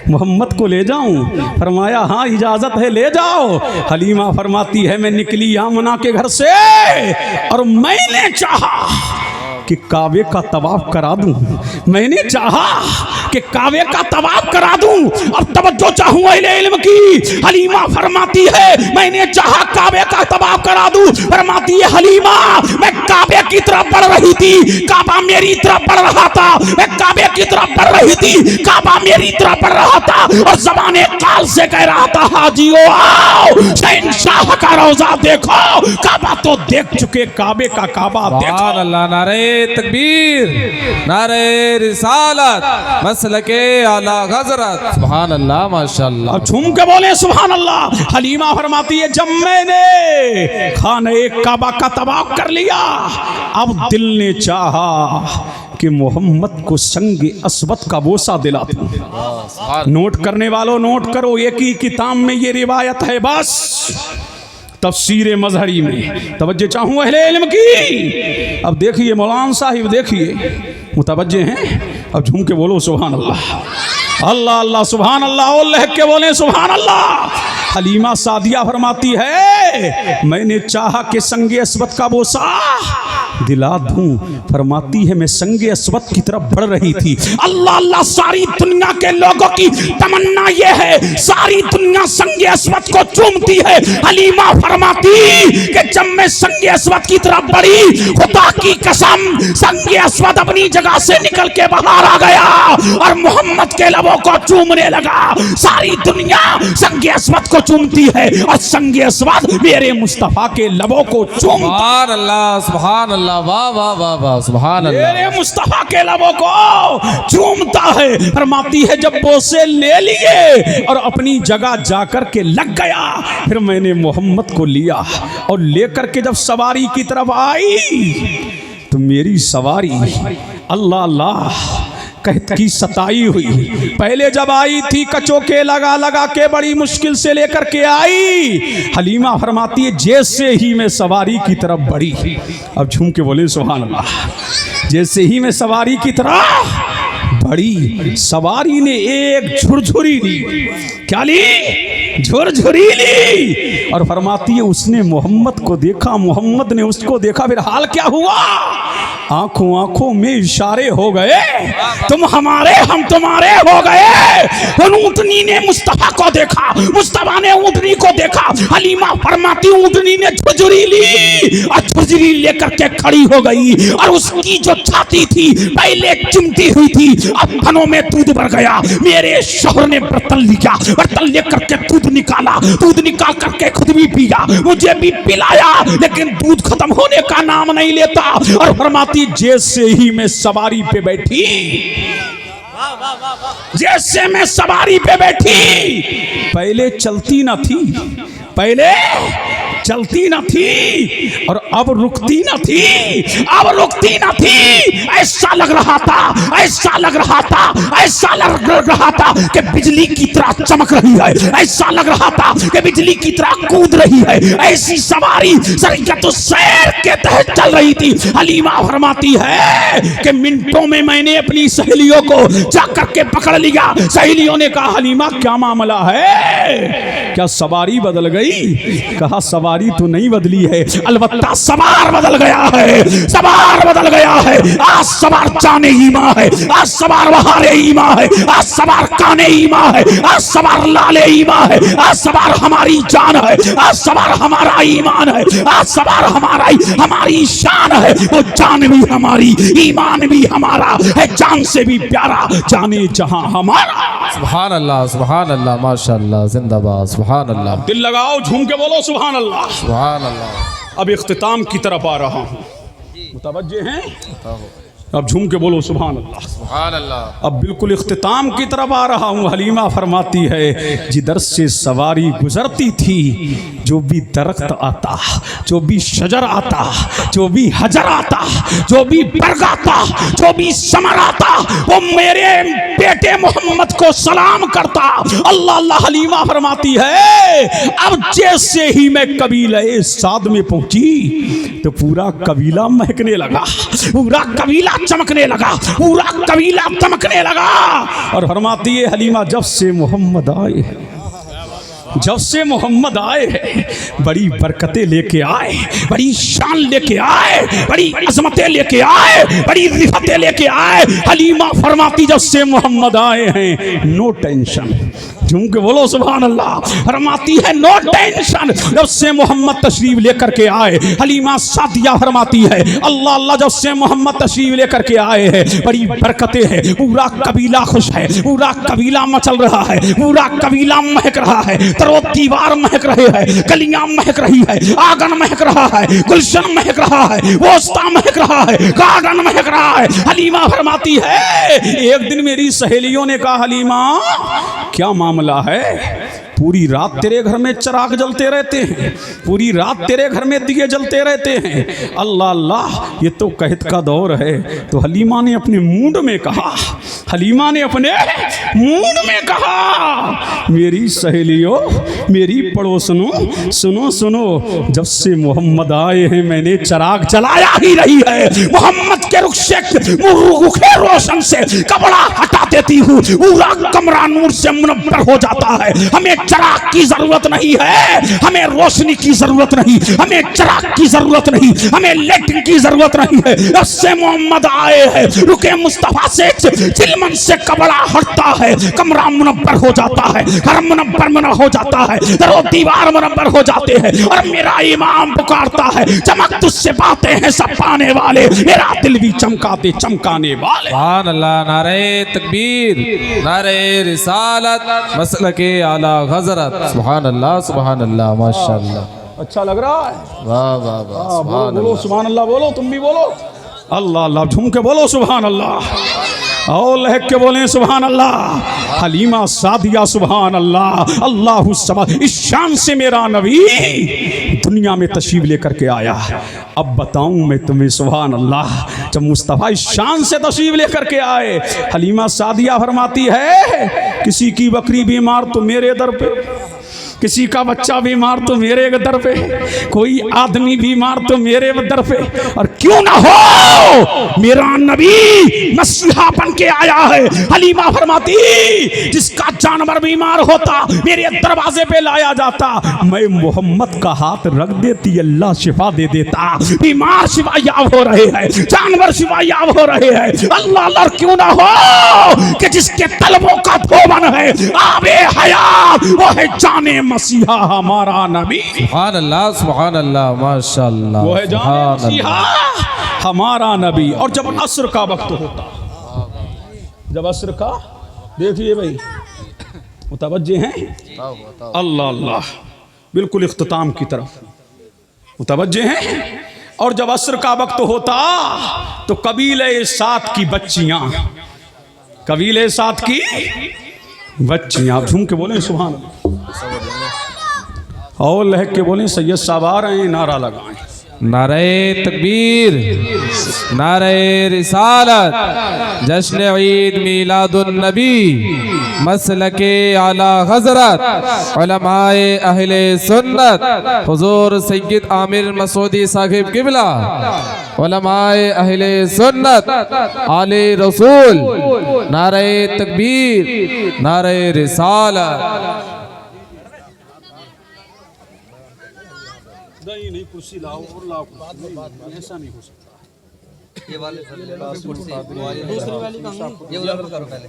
मोहम्मद को ले जाऊं? फरमाया हाँ इजाज़त है ले जाओ। हलीमा फरमाती है मैं निकली आमना के घर से और मैंने चाहा कि काबे का तवाफ करा दूं, मैंने चाहा कि काबे का तवाफ करा दूं। अब तवज्जो चाहूं अहले इल्म की, हलीमा फरमाती है मैंने चाहा काबे का तवाफ करा दूं। फरमाती है हलीमा मैं काबे की तरफ बढ़ रही थी, काबा मेरी तरफ बढ़ रहा था, मैं काबे की तरफ बढ़ रही थी, काबा मेरी तरफ बढ़ रहा था और ज़बाने काल से कह रहा था हाजियो आओ शहंशाह का रोजा देखो। काबा तो देख चुके, काबे का काबा देखो। सुभान अल्लाह, नारे तकबीर, नारे रिसालत, मसलके आला हजरत, सुभान अल्लाह, माशाअल्लाह। अब झूम के बोले सुभान अल्लाह। हलीमा फरमाती है जब मैंने खाने काबा का तवाफ कर लिया, अब दिल ने चाहा कि मोहम्मद को संग अस्वद का बोसा दिला दूं। नोट करने वालों नोट करो, एक ही किताब में ये रिवायत है बस, तफसीर मजहरी में। तवज्जो चाहूँ अहले इल्म की। अब देखिए मौलाना साहिब, देखिए मुतवज्जे हैं, अब झूम के बोलो सुभान अल्लाह, अल्लाह अल्लाह सुभान अल्लाह, और लहक के बोले सुभान अल्लाह। हलीमा सादिया फरमाती है मैंने चाहा कि संगे अस्वद का बोसा दिला दूं। फरमाती है मैं संगे अस्वद की तरफ बढ़ रही थी। अल्लाह अल्लाह, सारी दुनिया के लोगों की तमन्ना ये है, सारी दुनिया संगे अस्वद को चूमती है। हलीमा फरमाती कि जब मैं संगे अस्वद की तरफ बढ़ी, खुदा की कसम संगे अस्वद अपनी जगह से निकल के बाहर आ गया और मोहम्मद के लबों को चूमने लगा। सारी दुनिया संगे अस्वद को चूमती है और संगे अस्वद मेरे मुस्तफा के लबों को चूमता। सुभान अल्लाह, सुभान अल्लाह, वाह वाह वाह वाह, सुभान अल्लाह। मेरे मुस्तफा के लबों को चूमता है। फरमाती है जब बोसे ले लिए और अपनी जगह जाकर के लग गया, फिर मैंने मोहम्मद को लिया और लेकर के जब सवारी की तरफ आई तो मेरी सवारी अल्लाह अल्लाह कहत की सताई हुई। पहले जब आई थी कचोके लगा लगा के बड़ी मुश्किल से लेकर के आई। हलीमा फरमाती है जैसे ही मैं सवारी की तरफ बढ़ी, अब झूम के बोले सुभान अल्लाह, जैसे ही मैं सवारी की तरफ बढ़ी, सवारी ने एक झुरझुरी ली। क्या ली? झुरझुरी ली। और फरमाती है उसने मोहम्मद को देखा, मोहम्मद ने उसको देखा, फिर हाल क्या हुआ? आंखों आंखों में इशारे हो गए, तुम हमारे हम तुम्हारे हो गए। ऊँटनी ने मुस्तफा को देखा, मुस्तफा ने ऊँटनी को देखा। हलीमा फरमाती ऊँटनी ने झुरझुरी ली और झुरझुरी लेकर के खड़ी हो गई और उसकी जो छाती थी पहले चिमटी हुई थी, अब फनों में दूध भर गया। मेरे शौहर ने बर्तन लिया, बर्तन लेकर के दूध निकाला, दूध निकाल करके खुद भी पिया, मुझे भी पिलाया, लेकिन दूध खत्म होने का नाम नहीं लेता। और फरमाती जैसे ही मैं सवारी पे बैठी, जैसे मैं सवारी पे बैठी, पहले चलती न थी, पहले चलती न थी और अब रुकती न थी, अब रुकती न थी। ऐसा लग रहा था, ऐसा लग रहा था, ऐसा लग रहा था कि बिजली की तरह चमक रही है, ऐसा लग रहा था कि बिजली की तरह कूद रही है। ऐसी सवारी शरीयत सैर के तहत चल रही थी। हलीमा फरमाती है कि मिनटों में मैंने अपनी सहेलियों को जाकर के पकड़ लिया। सहेलियों ने कहा हलीमा क्या मामला है, क्या सवारी बदल गई? कहा सवारी तो नहीं बदली है, अलबत्ता सवार बदल गया है, सवार बदल गया है। आज सवार जाने ईमा है, आज सवार बहारे ईमा है, आज सवार काने ईमा है, आज सवार लाले ईमा है, आज सवार हमारी जान है, आज सवार हमारा ईमान है, आज सवार हमारी शान है। वो जान भी हमारी, ईमान भी हमारा है, जान से भी प्यारा जाने जहां हमारा। सुभान अल्लाह, सुभान अल्लाह, माशाअल्लाह, जिंदाबाद, सुभान अल्लाह। दिल लगाओ, झूम के बोलो सुभान अल्लाह। सुभान अल्लाह। अब इख्तिताम की तरफ आ रहा हूँ, मुतवज्जे हैं? अब झूम के बोलो सुभान अल्लाह, सुभान अल्लाह। अब बिल्कुल इख्तिताम की तरफ आ रहा हूँ। हलीमा फरमाती है जिधर से सवारी गुजरती थी, जो भी दरख्त आता, जो भी शजर आता, जो भी हजर आता, जो भी बरग आता, जो भी समर आता, वो मेरे बेटे मोहम्मद को सलाम करता। अल्लाह अल्लाह। हलीमा फरमाती है अब जैसे ही मैं कबीले साद में पहुंची तो पूरा कबीला महकने लगा, पूरा कबीला चमकने लगा, पूरा कबीला चमकने लगा। और फरमाती है हलीमा जब से मोहम्मद आए, जब से मोहम्मद आए हैं बड़ी बरकतें लेके आए, बड़ी शान लेके आए, बड़ी अजमतें लेके आए, बड़ी रिफतें लेके आए। हलीमा फरमाती जब से मोहम्मद आए हैं नो टेंशन, झूम के बोलो सुभान अल्लाह। फरमाती है नो टेंशन, जब से मोहम्मद तशरीफ लेकर के आए। हलीमा सादिया फरमाती है अल्लाह अल्लाह, जब से मोहम्मद तशरीफ लेकर के आए हैं बड़ी बरकतें हैं, पूरा कबीला खुश है, पूरा कबीला मचल रहा है, पूरा कबीला महक रहा है, तरो दीवार महक रहे हैं, गलियां महक रही है, आंगन महक रहा है, गुलशन महक रहा है, वोस्ता महक रहा है, गार्डन महक रहा है। हलीमा फरमाती है एक दिन मेरी सहेलियों ने कहा हलीमा क्या मामला है, पूरी रात तेरे घर में चिराग जलते रहते हैं, पूरी रात तेरे घर में दिए जलते रहते हैं। अल्लाह अल्लाह ये तो कहत का दौर है। तो हलीमा ने अपने मूड में कहा, हलीमा ने अपने मूड में कहा मेरी सहेलियों, मेरी पड़ोसनों, सुनो सुनो, जब से मोहम्मद आए हैं मैंने चिराग जलाया ही रही है। मोहम्मद के रुखे रोशन से कपड़ा हटा देती हूँ, पूरा कमरा नूर से मुनव्वर हो जाता है। हमें चिराग की जरूरत नहीं है, हमें रोशनी की जरूरत नहीं, हमें चिराग की जरूरत नहीं, हमें लाइटिंग की जरूरत नहीं है। जब से मोहम्मद आए हैं रुके मुस्तफा से चिलमन से कपड़ा हटता है, कमरा मुनव्वर हो जाता है, घर मुनव्वर हो जाता है, दरो दीवार मुनव्वर हो जाते हैं। और मेरा इमाम पुकारता है चमक तुझसे बातें हैं सब पाने वाले, मेरा दिल भी चमकाते चमकाने वाले। सुभान अल्लाह, नारे तकबीर, नारे रिसालत, मसलके आला हज़रत। सुभान अल्लाह, सुभान अल्लाह, माशाअल्लाह। अच्छा लग रहा है, वाह वाह वाह, सुभान बोलो अल्लाह। सुभान अल्लाह, बोलो तुम भी बोलो अल्लाह अल्लाह, झूम के बोलो सुभान अल्लाह, और लहक के बोले सुभान अल्लाह। हलीमा सादिया सुभान अल्लाह, अल्लाहु समा, इस शान से मेरा नबी दुनिया में तशरीफ लेकर के आया। अब बताऊं मैं तुम्हें सुभान अल्लाह, जब मुस्तफ़ा इस शान से तशरीफ लेकर के आए, हलीमा सादिया फरमाती है किसी की बकरी बीमार तो मेरे दर पे, किसी का बच्चा बीमार तो मेरे दर पे, कोई आदमी बीमार तो मेरे दर पे, और क्यों ना हो मेरा नबी मसीहा बन के आया है। हलीमा फरमाती जिसका जानवर बीमार होता मेरे दरवाजे पे लाया जाता, मैं मोहम्मद का हाथ रख देती, अल्लाह शिफा दे देता। बीमार शिफायाब हो रहे हैं, जानवर शिफायाब हो रहे हैं। अल्लाह अल्लाह, क्यों ना हो कि जिसके तलबों का धोबन है आबे हयात, वो है जाने मसीहा हमारा नबी। सुभान अल्लाह, सुभान अल्लाह, माशाअल्लाह, वो है जाने सुभान मसीहा हमारा नबी। और जब असर का वक्त होता, जब असर का, देखिए भाई मुतवज्जे हैं, अल्लाह अल्लाह, बिल्कुल इख्तिताम की तरफ मुतवज्जे हैं। और जब असर का वक्त होता तो कबीले साथ की बच्चियां, कबीले साथ की बच्चियां, आप झूम के बोले सुभान अल्लाह, और लहक के बोले सैयद साहब आ रहे हैं, नारा लगाएं। नारे तकबीर, नारे रिसालत, जश्न ईद मीलादुन नबी, मसलके आला हज़रत, उलमाए अहले सुन्नत, हुजूर सैयद आमिर मसूदी साहिब किबला, उलमाए अहले सुन्नत, आले रसूल, नारे तकबीर, नारे रिसालत। नहीं कुर्सी लाओ और लाओ, ऐसा नहीं हो सकता। ये वाले कुर्सी, दूसरी वाली कहाँ, ये वाला करो पहले।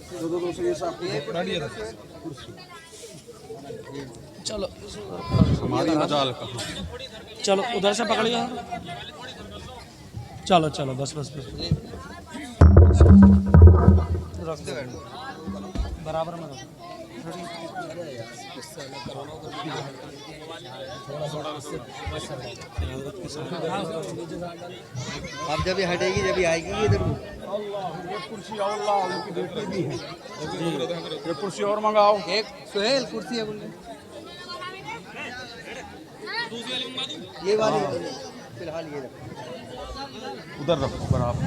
चलो हमारी मजाल का, चलो उधर से पकड़िए, चलो चलो बस बस बस, बराबर में रखो। अब जब ये हटेगी, जब ये आएगी इधर कुर्सी और लाओ, उनकी बेटी भी है, ये कुर्सी और मंगाओ। एक सुहेल कुर्सी है बोले, ये वाली फिलहाल ये रखो, उधर रखो बराबर।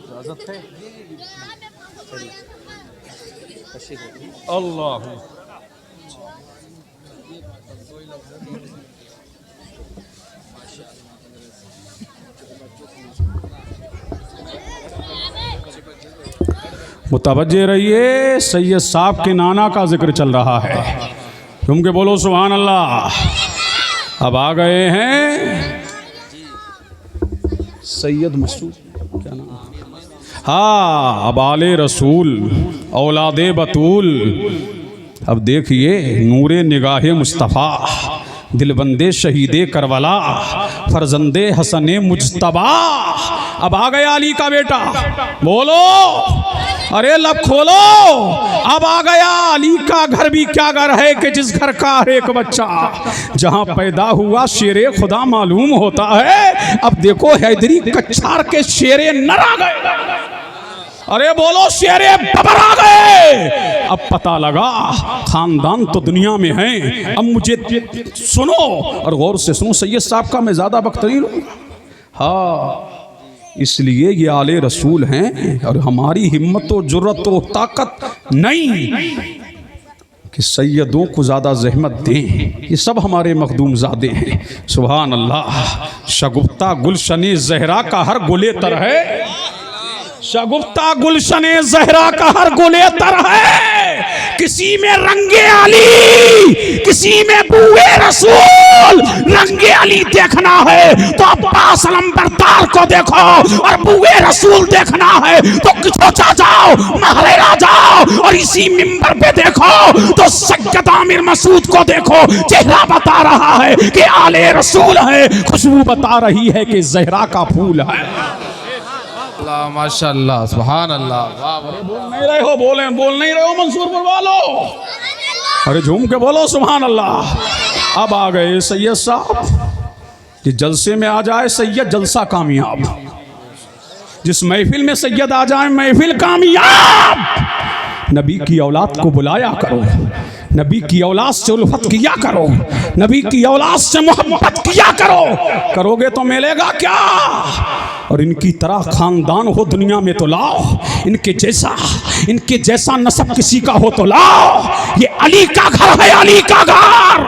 इजाजत है, अल्लाह मुतवज्जे रहिए, सैयद साहब के नाना का जिक्र चल रहा है। तुम के बोलो सुभान अल्लाह। अब आ गए हैं सैयद मसूद, क्या नाम? हाँ, अब आले रसूल, औलादे बतूल। अब देखिए, नूरे निगाहे मुस्तफ़ा, दिलबंदे शहीदे करबला, फरजंदे हसने मुजतबा। अब आ गया अली का बेटा, बोलो, अरे लब खोलो। अब आ गया अली का घर भी क्या घर है कि जिस घर का हर एक बच्चा जहां पैदा हुआ शेरे खुदा मालूम होता है। अब देखो हैदरी कच्छार के शेरे नर आ गए, अरे बोलो शेरे बबर आ गए। अब पता लगा खानदान तो दुनिया में है। अब मुझे सुनो और गौर से सुनो, सैयद साहब का मैं ज्यादा वक्त नहीं लूंगा। हाँ, इसलिए ये आले रसूल हैं और हमारी हिम्मत व जुर्रत व ताकत नहीं कि सैयदों को ज़्यादा जहमत दें। ये सब हमारे मखदूम ज़ादे हैं। सुभान अल्लाह। शगुफ्ता गुलशने ज़हरा का हर गुले तर है, शगुफ्ता गुलशने ज़हरा का हर गुले तर है। किसी में रंगे अली, किसी में बूए रसूल। रंगे अली देखना है तो अब्बास अलंबरदार को देखो, और बूए रसूल देखना है तो किचोचा जाओ, महरेरा जाओ, और इसी मिंबर पे देखो तो सैयद आमिर मसूद को देखो। चेहरा बता रहा है कि आले रसूल है, खुशबू बता रही है कि ज़हरा का फूल है। माशाअल्लाह, सुभान अल्लाह। बोल नहीं रहे हो, बोल नहीं रहे हो मंसूरपुर वालों, अरे झूम के बोलो सुभान अल्लाह। अब आ गए सैयद साहब, जिस जलसे में आ जाए सैयद जलसा कामयाब, जिस महफिल में सैयद आ जाए महफिल कामयाब। नबी की औलाद को बुलाया करो, नबी की औलाद से उल्फत किया करो, नबी की औलाद से मोहब्बत किया करो। करोगे तो मिलेगा क्या? और इनकी तरह खानदान हो दुनिया में तो लाओ, इनके जैसा नसब किसी का हो तो लाओ। ये अली का घर है, अली का घर।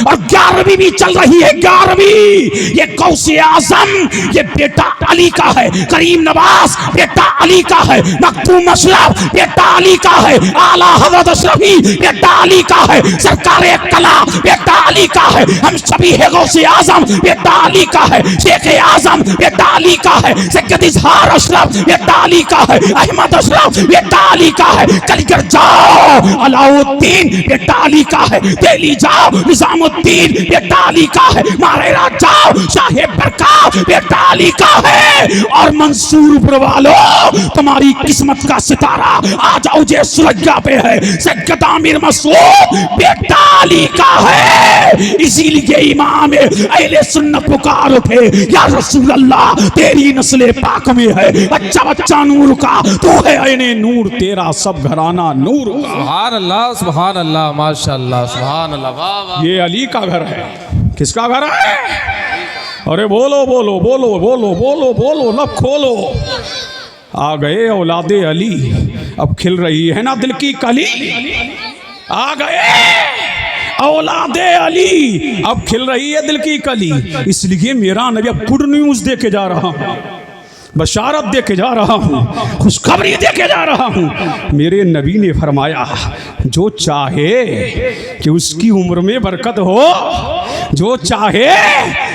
और 11वीं भी चल रही है, 11वीं। ये गौसे आजम, ये बेटा अली का है। करीम नवाज बेटा अली का है। मखदूम अशरफ बेटा अली का है। आला हज़रत अशरफी बेटा अली का है। सरकार कला बेटा अली का है। हम सभी है गौसे आजम बेटा अली का है। शेख आजम बेटा अली का है। सैयद इजहार अशरफ बेटा अली का है। अहमद अशरफ बेटा अली का है। कलिकर जाओ अलाउद्दीन बेटा अली का है। दिल्ली जाओ निजामुद्दीन बेटा अली का है। मारेरा जाओ शाहे बरकात बेटा अली का है। और मंसूरपुर वालों, तुम्हारी किस्मत का सितारा आ जाओ जे सुलग्गा पे है। सैयद आमिर मसूद बेटा अली का है। इसीलिए इमाम अहले सुन्नत पुकार उठे, या रसूल अल्लाह तेरी नस्ले पाक में है बच्चा बच्चा नूर का, तू है ऐने नूर, तेरा सब घराना नूर का। सुभान अल्लाह, सुभान अल्लाह, माशाअल्लाह, सुभान अल्लाह। वाह वाह। ये अली का घर है। किसका घर है? अरे बोलो बोलो बोलो बोलो बोलो बोलो, लब खोलो। आ गए औलादे अली, अब खिल रही है ना दिल की कली। आ गए औलादे अली, अब खिल रही है दिल की कली। इसलिए मेरा नबी अब गुड न्यूज दे के जा रहा हूं, बशारत दे के जा रहा हूं, खुशखबरी दे के जा रहा हूं। मेरे नबी ने फरमाया, जो चाहे कि उसकी उम्र में बरकत हो, जो चाहे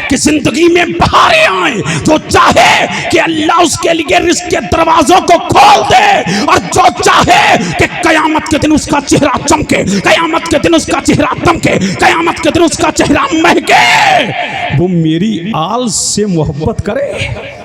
कि जिंदगी में बहारें आए, जो चाहे कि अल्लाह उसके लिए रिस्क के दरवाजों को खोल दे, और जो चाहे कि कयामत के दिन उसका चेहरा चमके, कयामत के दिन उसका चेहरा दमके, कयामत के दिन उसका चेहरा महके, वो मेरी आल से मोहब्बत करे,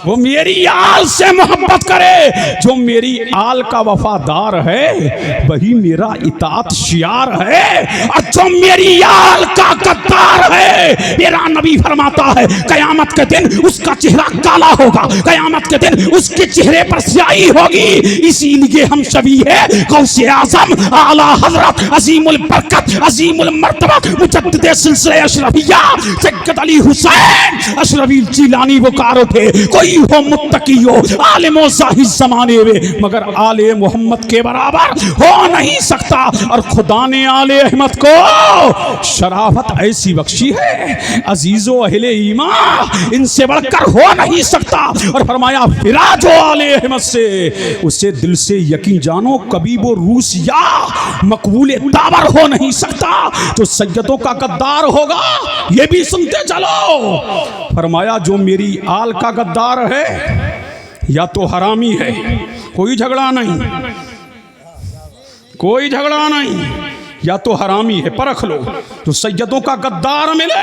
वो मेरी आल से मोहब्बत करे। जो मेरी आल का वफादार है वही मेरा इताअत शियार है, और जो मेरी आल का गद्दार है, मेरा नबी फरमाता है कयामत के दिन उसका चेहरा काला होगा, कयामत के दिन उसके चेहरे पर स्याही होगी। इसीलिए हम सभी है गौसे आजम आला हजरत अजीमुल बरकत अजीमुल मर्तबा मुजद्दिद सिलसिले अशरफिया सैयद अली हुसैन अशरफी जिलानी पुकार उठे, कोई वली हो मुत्तकी हो आलिमो जाहिद जमाने में, मगर आले मोहम्मद के बराबर हो नहीं सकता। और खुदा ने आले अहमद को शराफत ऐसी बख्शी है अजीजो अहले ईमा, इनसे बढ़कर हो नहीं सकता। और फरमाया फिरा जो आले अहमद से, उसे दिल से यकीन जानो कभी वो रूस या मकबूल दावर हो नहीं सकता। जो सैयदों का गद्दार होगा ये भी सुनते चलो। फरमाया जो मेरी आल का गद्दार है या तो हरामी है, कोई झगड़ा नहीं, कोई झगड़ा नहीं, या तो हरामी है, परख लो। जो सैयदों का गद्दार मिले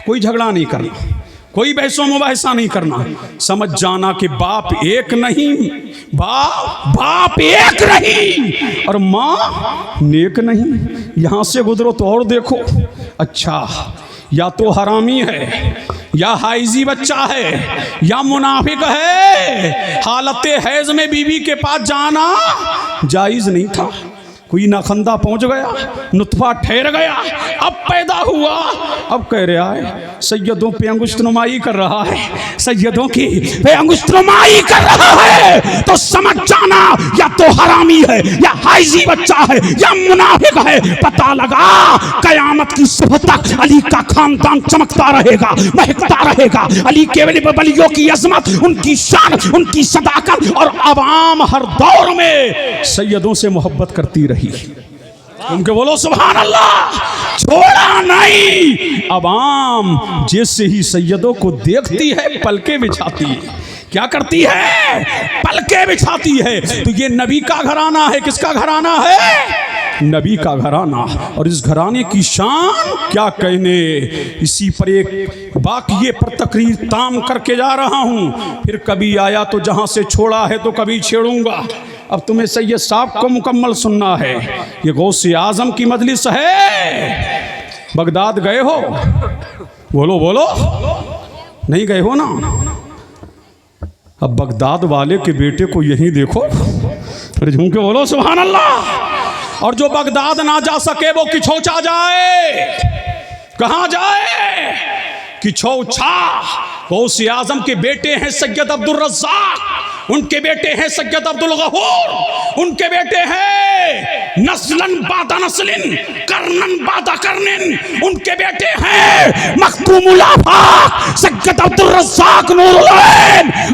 कोई झगड़ा नहीं करना, कोई बहसों मुबाहिसा नहीं करना। समझ जाना कि बाप एक नहीं, बाप एक नहीं और माँ नेक नहीं। यहां से गुजरो तो और देखो, अच्छा या तो हरामी है या हाइजी बच्चा है या मुनाफिक है। हालत हैज में बीवी के पास जाना जायज नहीं था। कोई नाखंदा पहुंच गया, नुतफा ठहर गया, अब पैदा हुआ, अब कह रहा है सैयदों पे अंगुष्ठ नुमाई कर रहा है, सैयदों की पे अंगुष्ठ नुमाई कर रहा है। तो समझ जाना या तो हरामी है या हाइजी बच्चा है या मुनाफिक है। पता लगा कयामत की सुबह तक अली का खानदान चमकता रहेगा, महकता रहेगा। अली के वलियों की अजमत, उनकी शान, उनकी सदाकत, और अवाम हर दौर में सैयदों से मोहब्बत करती रही। उनके बोलो सुभान अल्लाह, छोड़ा नहीं। अवाम जैसे ही सैयदों को देखती है पलके बिछाती है। क्या करती है? पलके बिछाती है। तो ये नबी का घराना है। किसका घराना है? नबी का घराना। और इस घराने की शान क्या कहने। इसी पर एक बाकी पर तकरीर ताम करके जा रहा हूँ। फिर कभी आया तो जहाँ से छोड़ा है तो कभी छेड़ूंगा। अब तुम्हें सैयद साहब को मुकम्मल सुनना है। ये गौसे आजम की मजलिस है। बगदाद गए हो? बोलो बोलो, नहीं गए हो ना? अब बगदाद वाले के बेटे को यहीं देखो, फिर झूम के बोलो सुभान अल्लाह। और जो बगदाद ना जा सके वो किछोचा जाए। कहाँ जाए? किछोचा। गौसे आजम के बेटे हैं सैयद अब्दुल रज़्ज़ाक, उनके बेटे हैं सैयद अब्दुल गफूर, उनके बेटे हैं नस्लन बादा नस्लिन, करनन बादा करनिन, उनके बेटे हैं मखदूमुल आफाक सैयद अब्दुल रज़्ज़ाक नूरुल,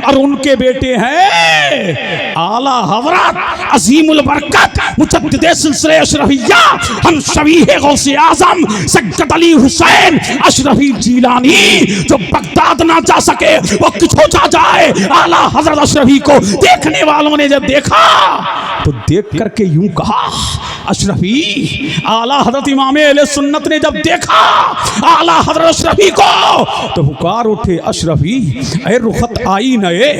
और उनके बेटे हैं आला हज़रत अज़ीमुल बरकत मुजद्दिद सिलसिले अशरफिया हम शबीह गौसे आजम सैयद अली हुसैन अशरफी जीलानी। जो बगदाद ना जा सके वो किछोचा जाए। आला हज़रत अशरफी को देखने वालों ने जब देखा तो देख करके यूं कहा, अशरफी। आला हज़रत इमाम अहले सुन्नत ने जब देखा आला हज़रत अशरफी को तो पुकार उठे, अशरफी ऐ रुखत आई नए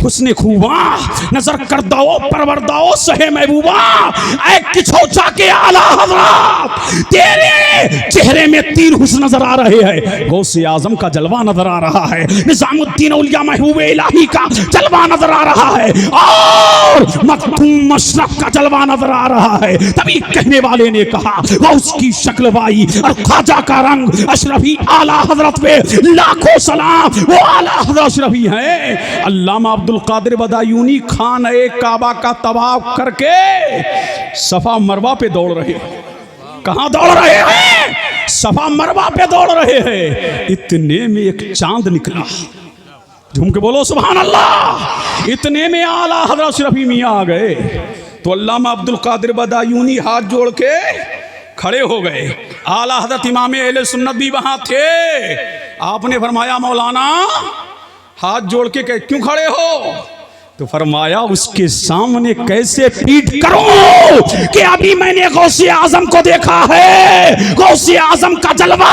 हुस्न खूबा नजर कर दो परवरदाओ सहे महबूबा। ऐ किछोचा के आला हज़रत, तेरे चेहरे में 3 हुस्न नजर आ रहे हैं। गौसे आजम का जलवा नजर आ रहा है, निजामुद्दीन औलिया महबूब इलाही का जलवा नजर आ रहा है, और मखदूम मशरफ का जलवा नजर आ रहा है। तभी कहने वाले ने कहा गौस की शक्ल वाई और ख्वाजा का रंग। अशरफी आला हजरत पे लाखों सलाम। वो आला हजरत अशरफी हैं। अल्लामा अब्दुल कादिर बदायूनी खान ए काबा का तवाफ करके सफा मरवा पे दौड़ रहे। कहां दौड़ रहे हैं? सफा मरवा पे दौड़ रहे हैं। इतने में एक चांद निकला। झूम के बोलो सुभान अल्लाह। इतने में आला हज़रत अशरफी मियां आ गए तो अल्लामा अब्दुल कादिर बदायूनी हाथ जोड़ के खड़े हो गए। आला हज़रत इमाम अहले सुन्नत भी वहां थे। आपने फरमाया मौलाना हाथ जोड़ के क्यों खड़े हो? तो फरमाया उसके सामने कैसे पीठ करूं कि अभी मैंने गौसे आजम को देखा है। गौसे आजम का जलवा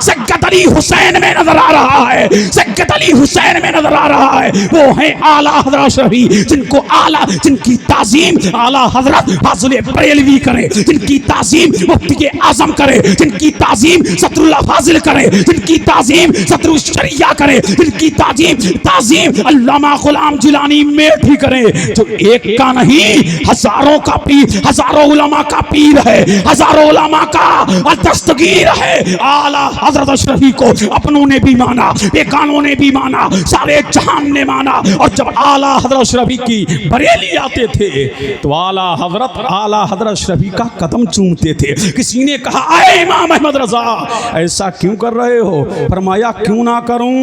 सैयद अली हुसैन में नजर आ रहा है, सैयद अली हुसैन में नजर आ रहा है। वो है आला हज़रत अशरफी जिनको आला, जिनकी ताजीम आला हज़रत फाज़िल बरेलवी करे, जिनकी ताजीम मुफ्ती के आजम करे, जिनकी ताजीम सतरुल्लाह फाजिल करे, जिनकी ताजीम सतरुल शरिया करे, जिनकी ताजीम अल्लामा गुलाम जिलानी उम्मेद ही करें जो एक का नहीं हजारों का पीर, हजारों उलमा का पीर है, हजारों उलमा का दस्तगीर है। आला हजरत अशरफी को अपनों ने भी माना, बेगानों ने भी माना, सारे जहान ने माना। और जब आला हजरत अशरफी की बरेली आते थे तो आला हजरत अशरफी का कदम चूमते थे। किसी ने कहा अरे इमाम अहमद रजा ऐसा क्यों कर रहे हो? फरमाया क्यों ना करूं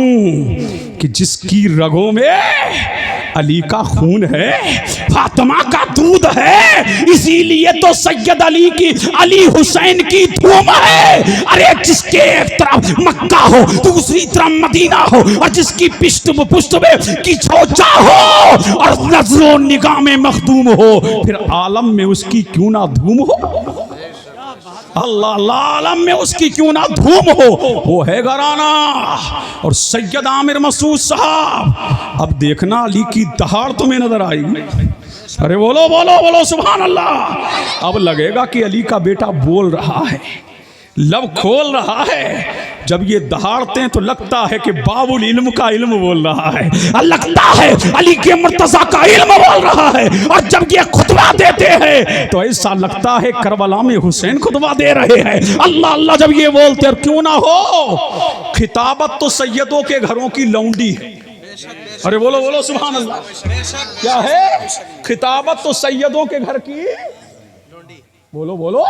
कि जिसकी रगों में अली का खून है, फातिमा का दूध है, इसीलिए तो सैयद अली हुसैन की धूम है। अरे जिसके एक तरफ मक्का हो दूसरी तरफ मदीना हो और जिसकी पुष्ट में की चोचा हो और नजरों निगाह में मखदूम हो, फिर आलम में उसकी क्यों ना धूम हो? अल्लाह आलम में उसकी क्यों ना धूम हो? वो है घराना। और सैयद आमिर मसूद साहब, अब देखना अली की दहाड़ तुम्हें नजर आई। अरे बोलो बोलो बोलो सुभान अल्लाह। अब लगेगा कि अली का बेटा बोल रहा है, लब खोल रहा है। जब ये दहाड़ते हैं तो लगता है कि बाबुल इल्म का इल्म बोल रहा है, लगता है अली के मुर्तजा का इल्म बोल रहा है। और जब ये खुतबा देते हैं तो ऐसा लगता है करबला में हुसैन खुतबा दे रहे हैं। अल्लाह अल्लाह जब ये बोलते हैं, क्यों ना हो, खिताबत तो सैयदों के घरों की लौंडी है। अरे बोलो बोलो सुभान अल्लाह। क्या है? खिताबत तो सैयदों के घर की, बोलो बोलो,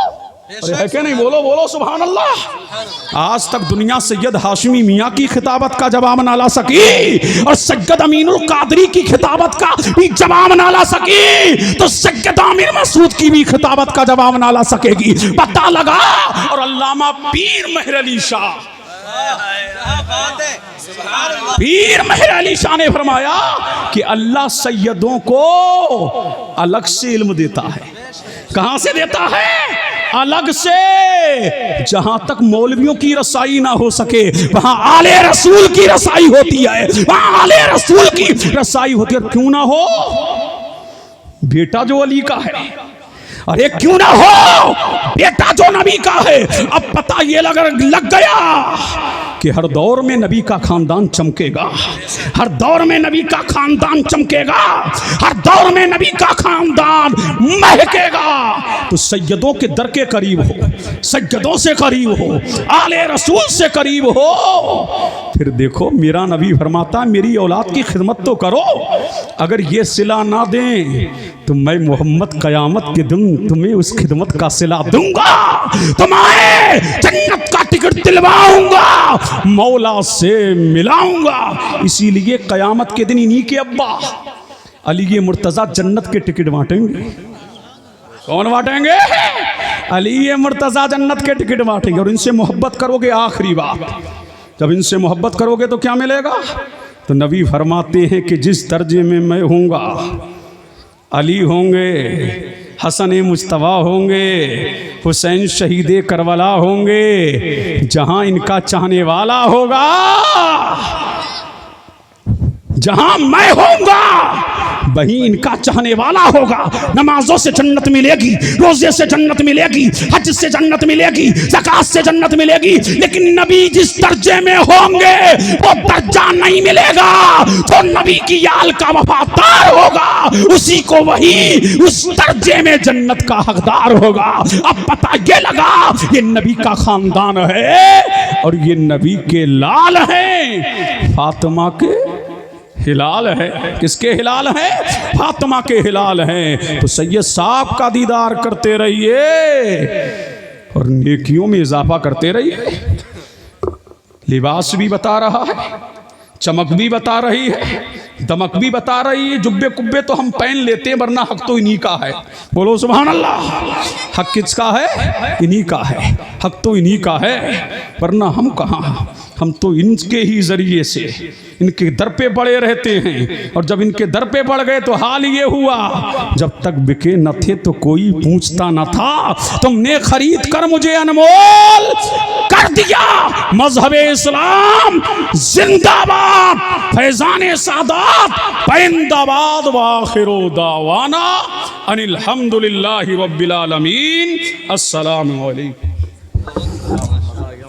अरे है क्या नहीं? बोलो बोलो सुभान अल्लाह। आज तक दुनिया सैयद हाशमी मियाँ की खिताबत का जवाब ना ला सकी और सैयद अमीनुल कादरी की खिताबत का भी जवाब ना ला सकी, तो सैयद आमिर मसूद की भी खिताबत का जवाब ना ला सकेगी। पता लगा। और अल्लामा पीर मेहर अली शाह, पीर मेहर अली शाह ने फरमाया कि अल्लाह सैयदों को अलग से इल्म देता है। कहां से देता है? अलग से। जहां तक मौलवियों की रसाई ना हो सके वहां आले रसूल की रसाई होती है, वहां आले रसूल की रसाई होती है। क्यों ना हो? बेटा जो अली का है, अरे क्यों ना हो बेटा जो नबी का है। अब पता ये लग गया कि हर दौर में नबी का खानदान चमकेगा, हर दौर में नबी का खानदान चमकेगा, हर दौर में नबी का खानदान महकेगा। तो सैयदों के दर के करीब हो, सैयदों से करीब हो, आले रसूल से करीब हो। फिर देखो मेरा नबी फरमाता मेरी औलाद की खिदमत तो करो। अगर ये सिला ना दें तो मैं मोहम्मद कयामत के दिन तुम्हें उस खिदमत का सिला दूंगा, तुम्हें जन्नत का टिकट दिलवाऊंगा, मौला से मिलाऊंगा। इसीलिए कयामत के दिन इन्हीं के अब्बा अली मुर्तजा जन्नत के टिकट बांटेंगे। कौन बांटेंगे? अली मुर्तजा जन्नत के टिकट बांटेंगे। और इनसे मोहब्बत करोगे, आखिरी बात, जब इनसे मोहब्बत करोगे तो क्या मिलेगा? तो नबी फरमाते हैं कि जिस दर्जे में मैं होऊंगा, अली होंगे, हसन मुस्तफ़ा होंगे, हुसैन शहीद करबला होंगे, जहां इनका चाहने वाला होगा, जहां मैं होऊंगा वहीं इनका चाहने वाला होगा। नमाजों से जन्नत मिलेगी, रोजे से जन्नत मिलेगी, हज से जन्नत मिलेगी, ज़कात से जन्नत मिलेगी, लेकिन नबी जिस दर्जे में होंगे वो दर्जा नहीं मिलेगा। तो नबी की आल का वफादार होगा, उसी को वही उस दर्जे में जन्नत का हकदार होगा। अब पता ये लगा ये नबी का खानदान है और ये नबी के लाल हैं, फातिमा के हिलाल है। किसके हिलाल है? फातिमा के हिलाल हैं। तो सैयद साहब का दीदार करते रहिए और नेकियों में इजाफा करते रहिए। लिबास भी बता रहा है, चमक भी बता रही है, दमक भी बता रही है। जुब्बे कुब्बे तो हम पहन लेते हैं, वरना हक तो इन्हीं का है। बोलो सुभान अल्लाह। हक किसका है? इन्हीं का है। हक तो इन्हीं का है, वरना हम कहाँ, हम तो इनके ही जरिए से इनके दर पे पड़े रहते हैं। और जब इनके दर पे पड़ गए तो हाल ये हुआ, जब तक बिके न थे तो कोई पूछता न था, तुमने खरीद कर मुझे अनमोल कर दिया। मजहबे इस्लाम जिंदाबाद, फैजाने सादात पैंदाबाद, वाखिरो दावाना अनिल हम्दुलिल्लाहि रब्बिल आलमीन। अस्सलामु अलैकुम।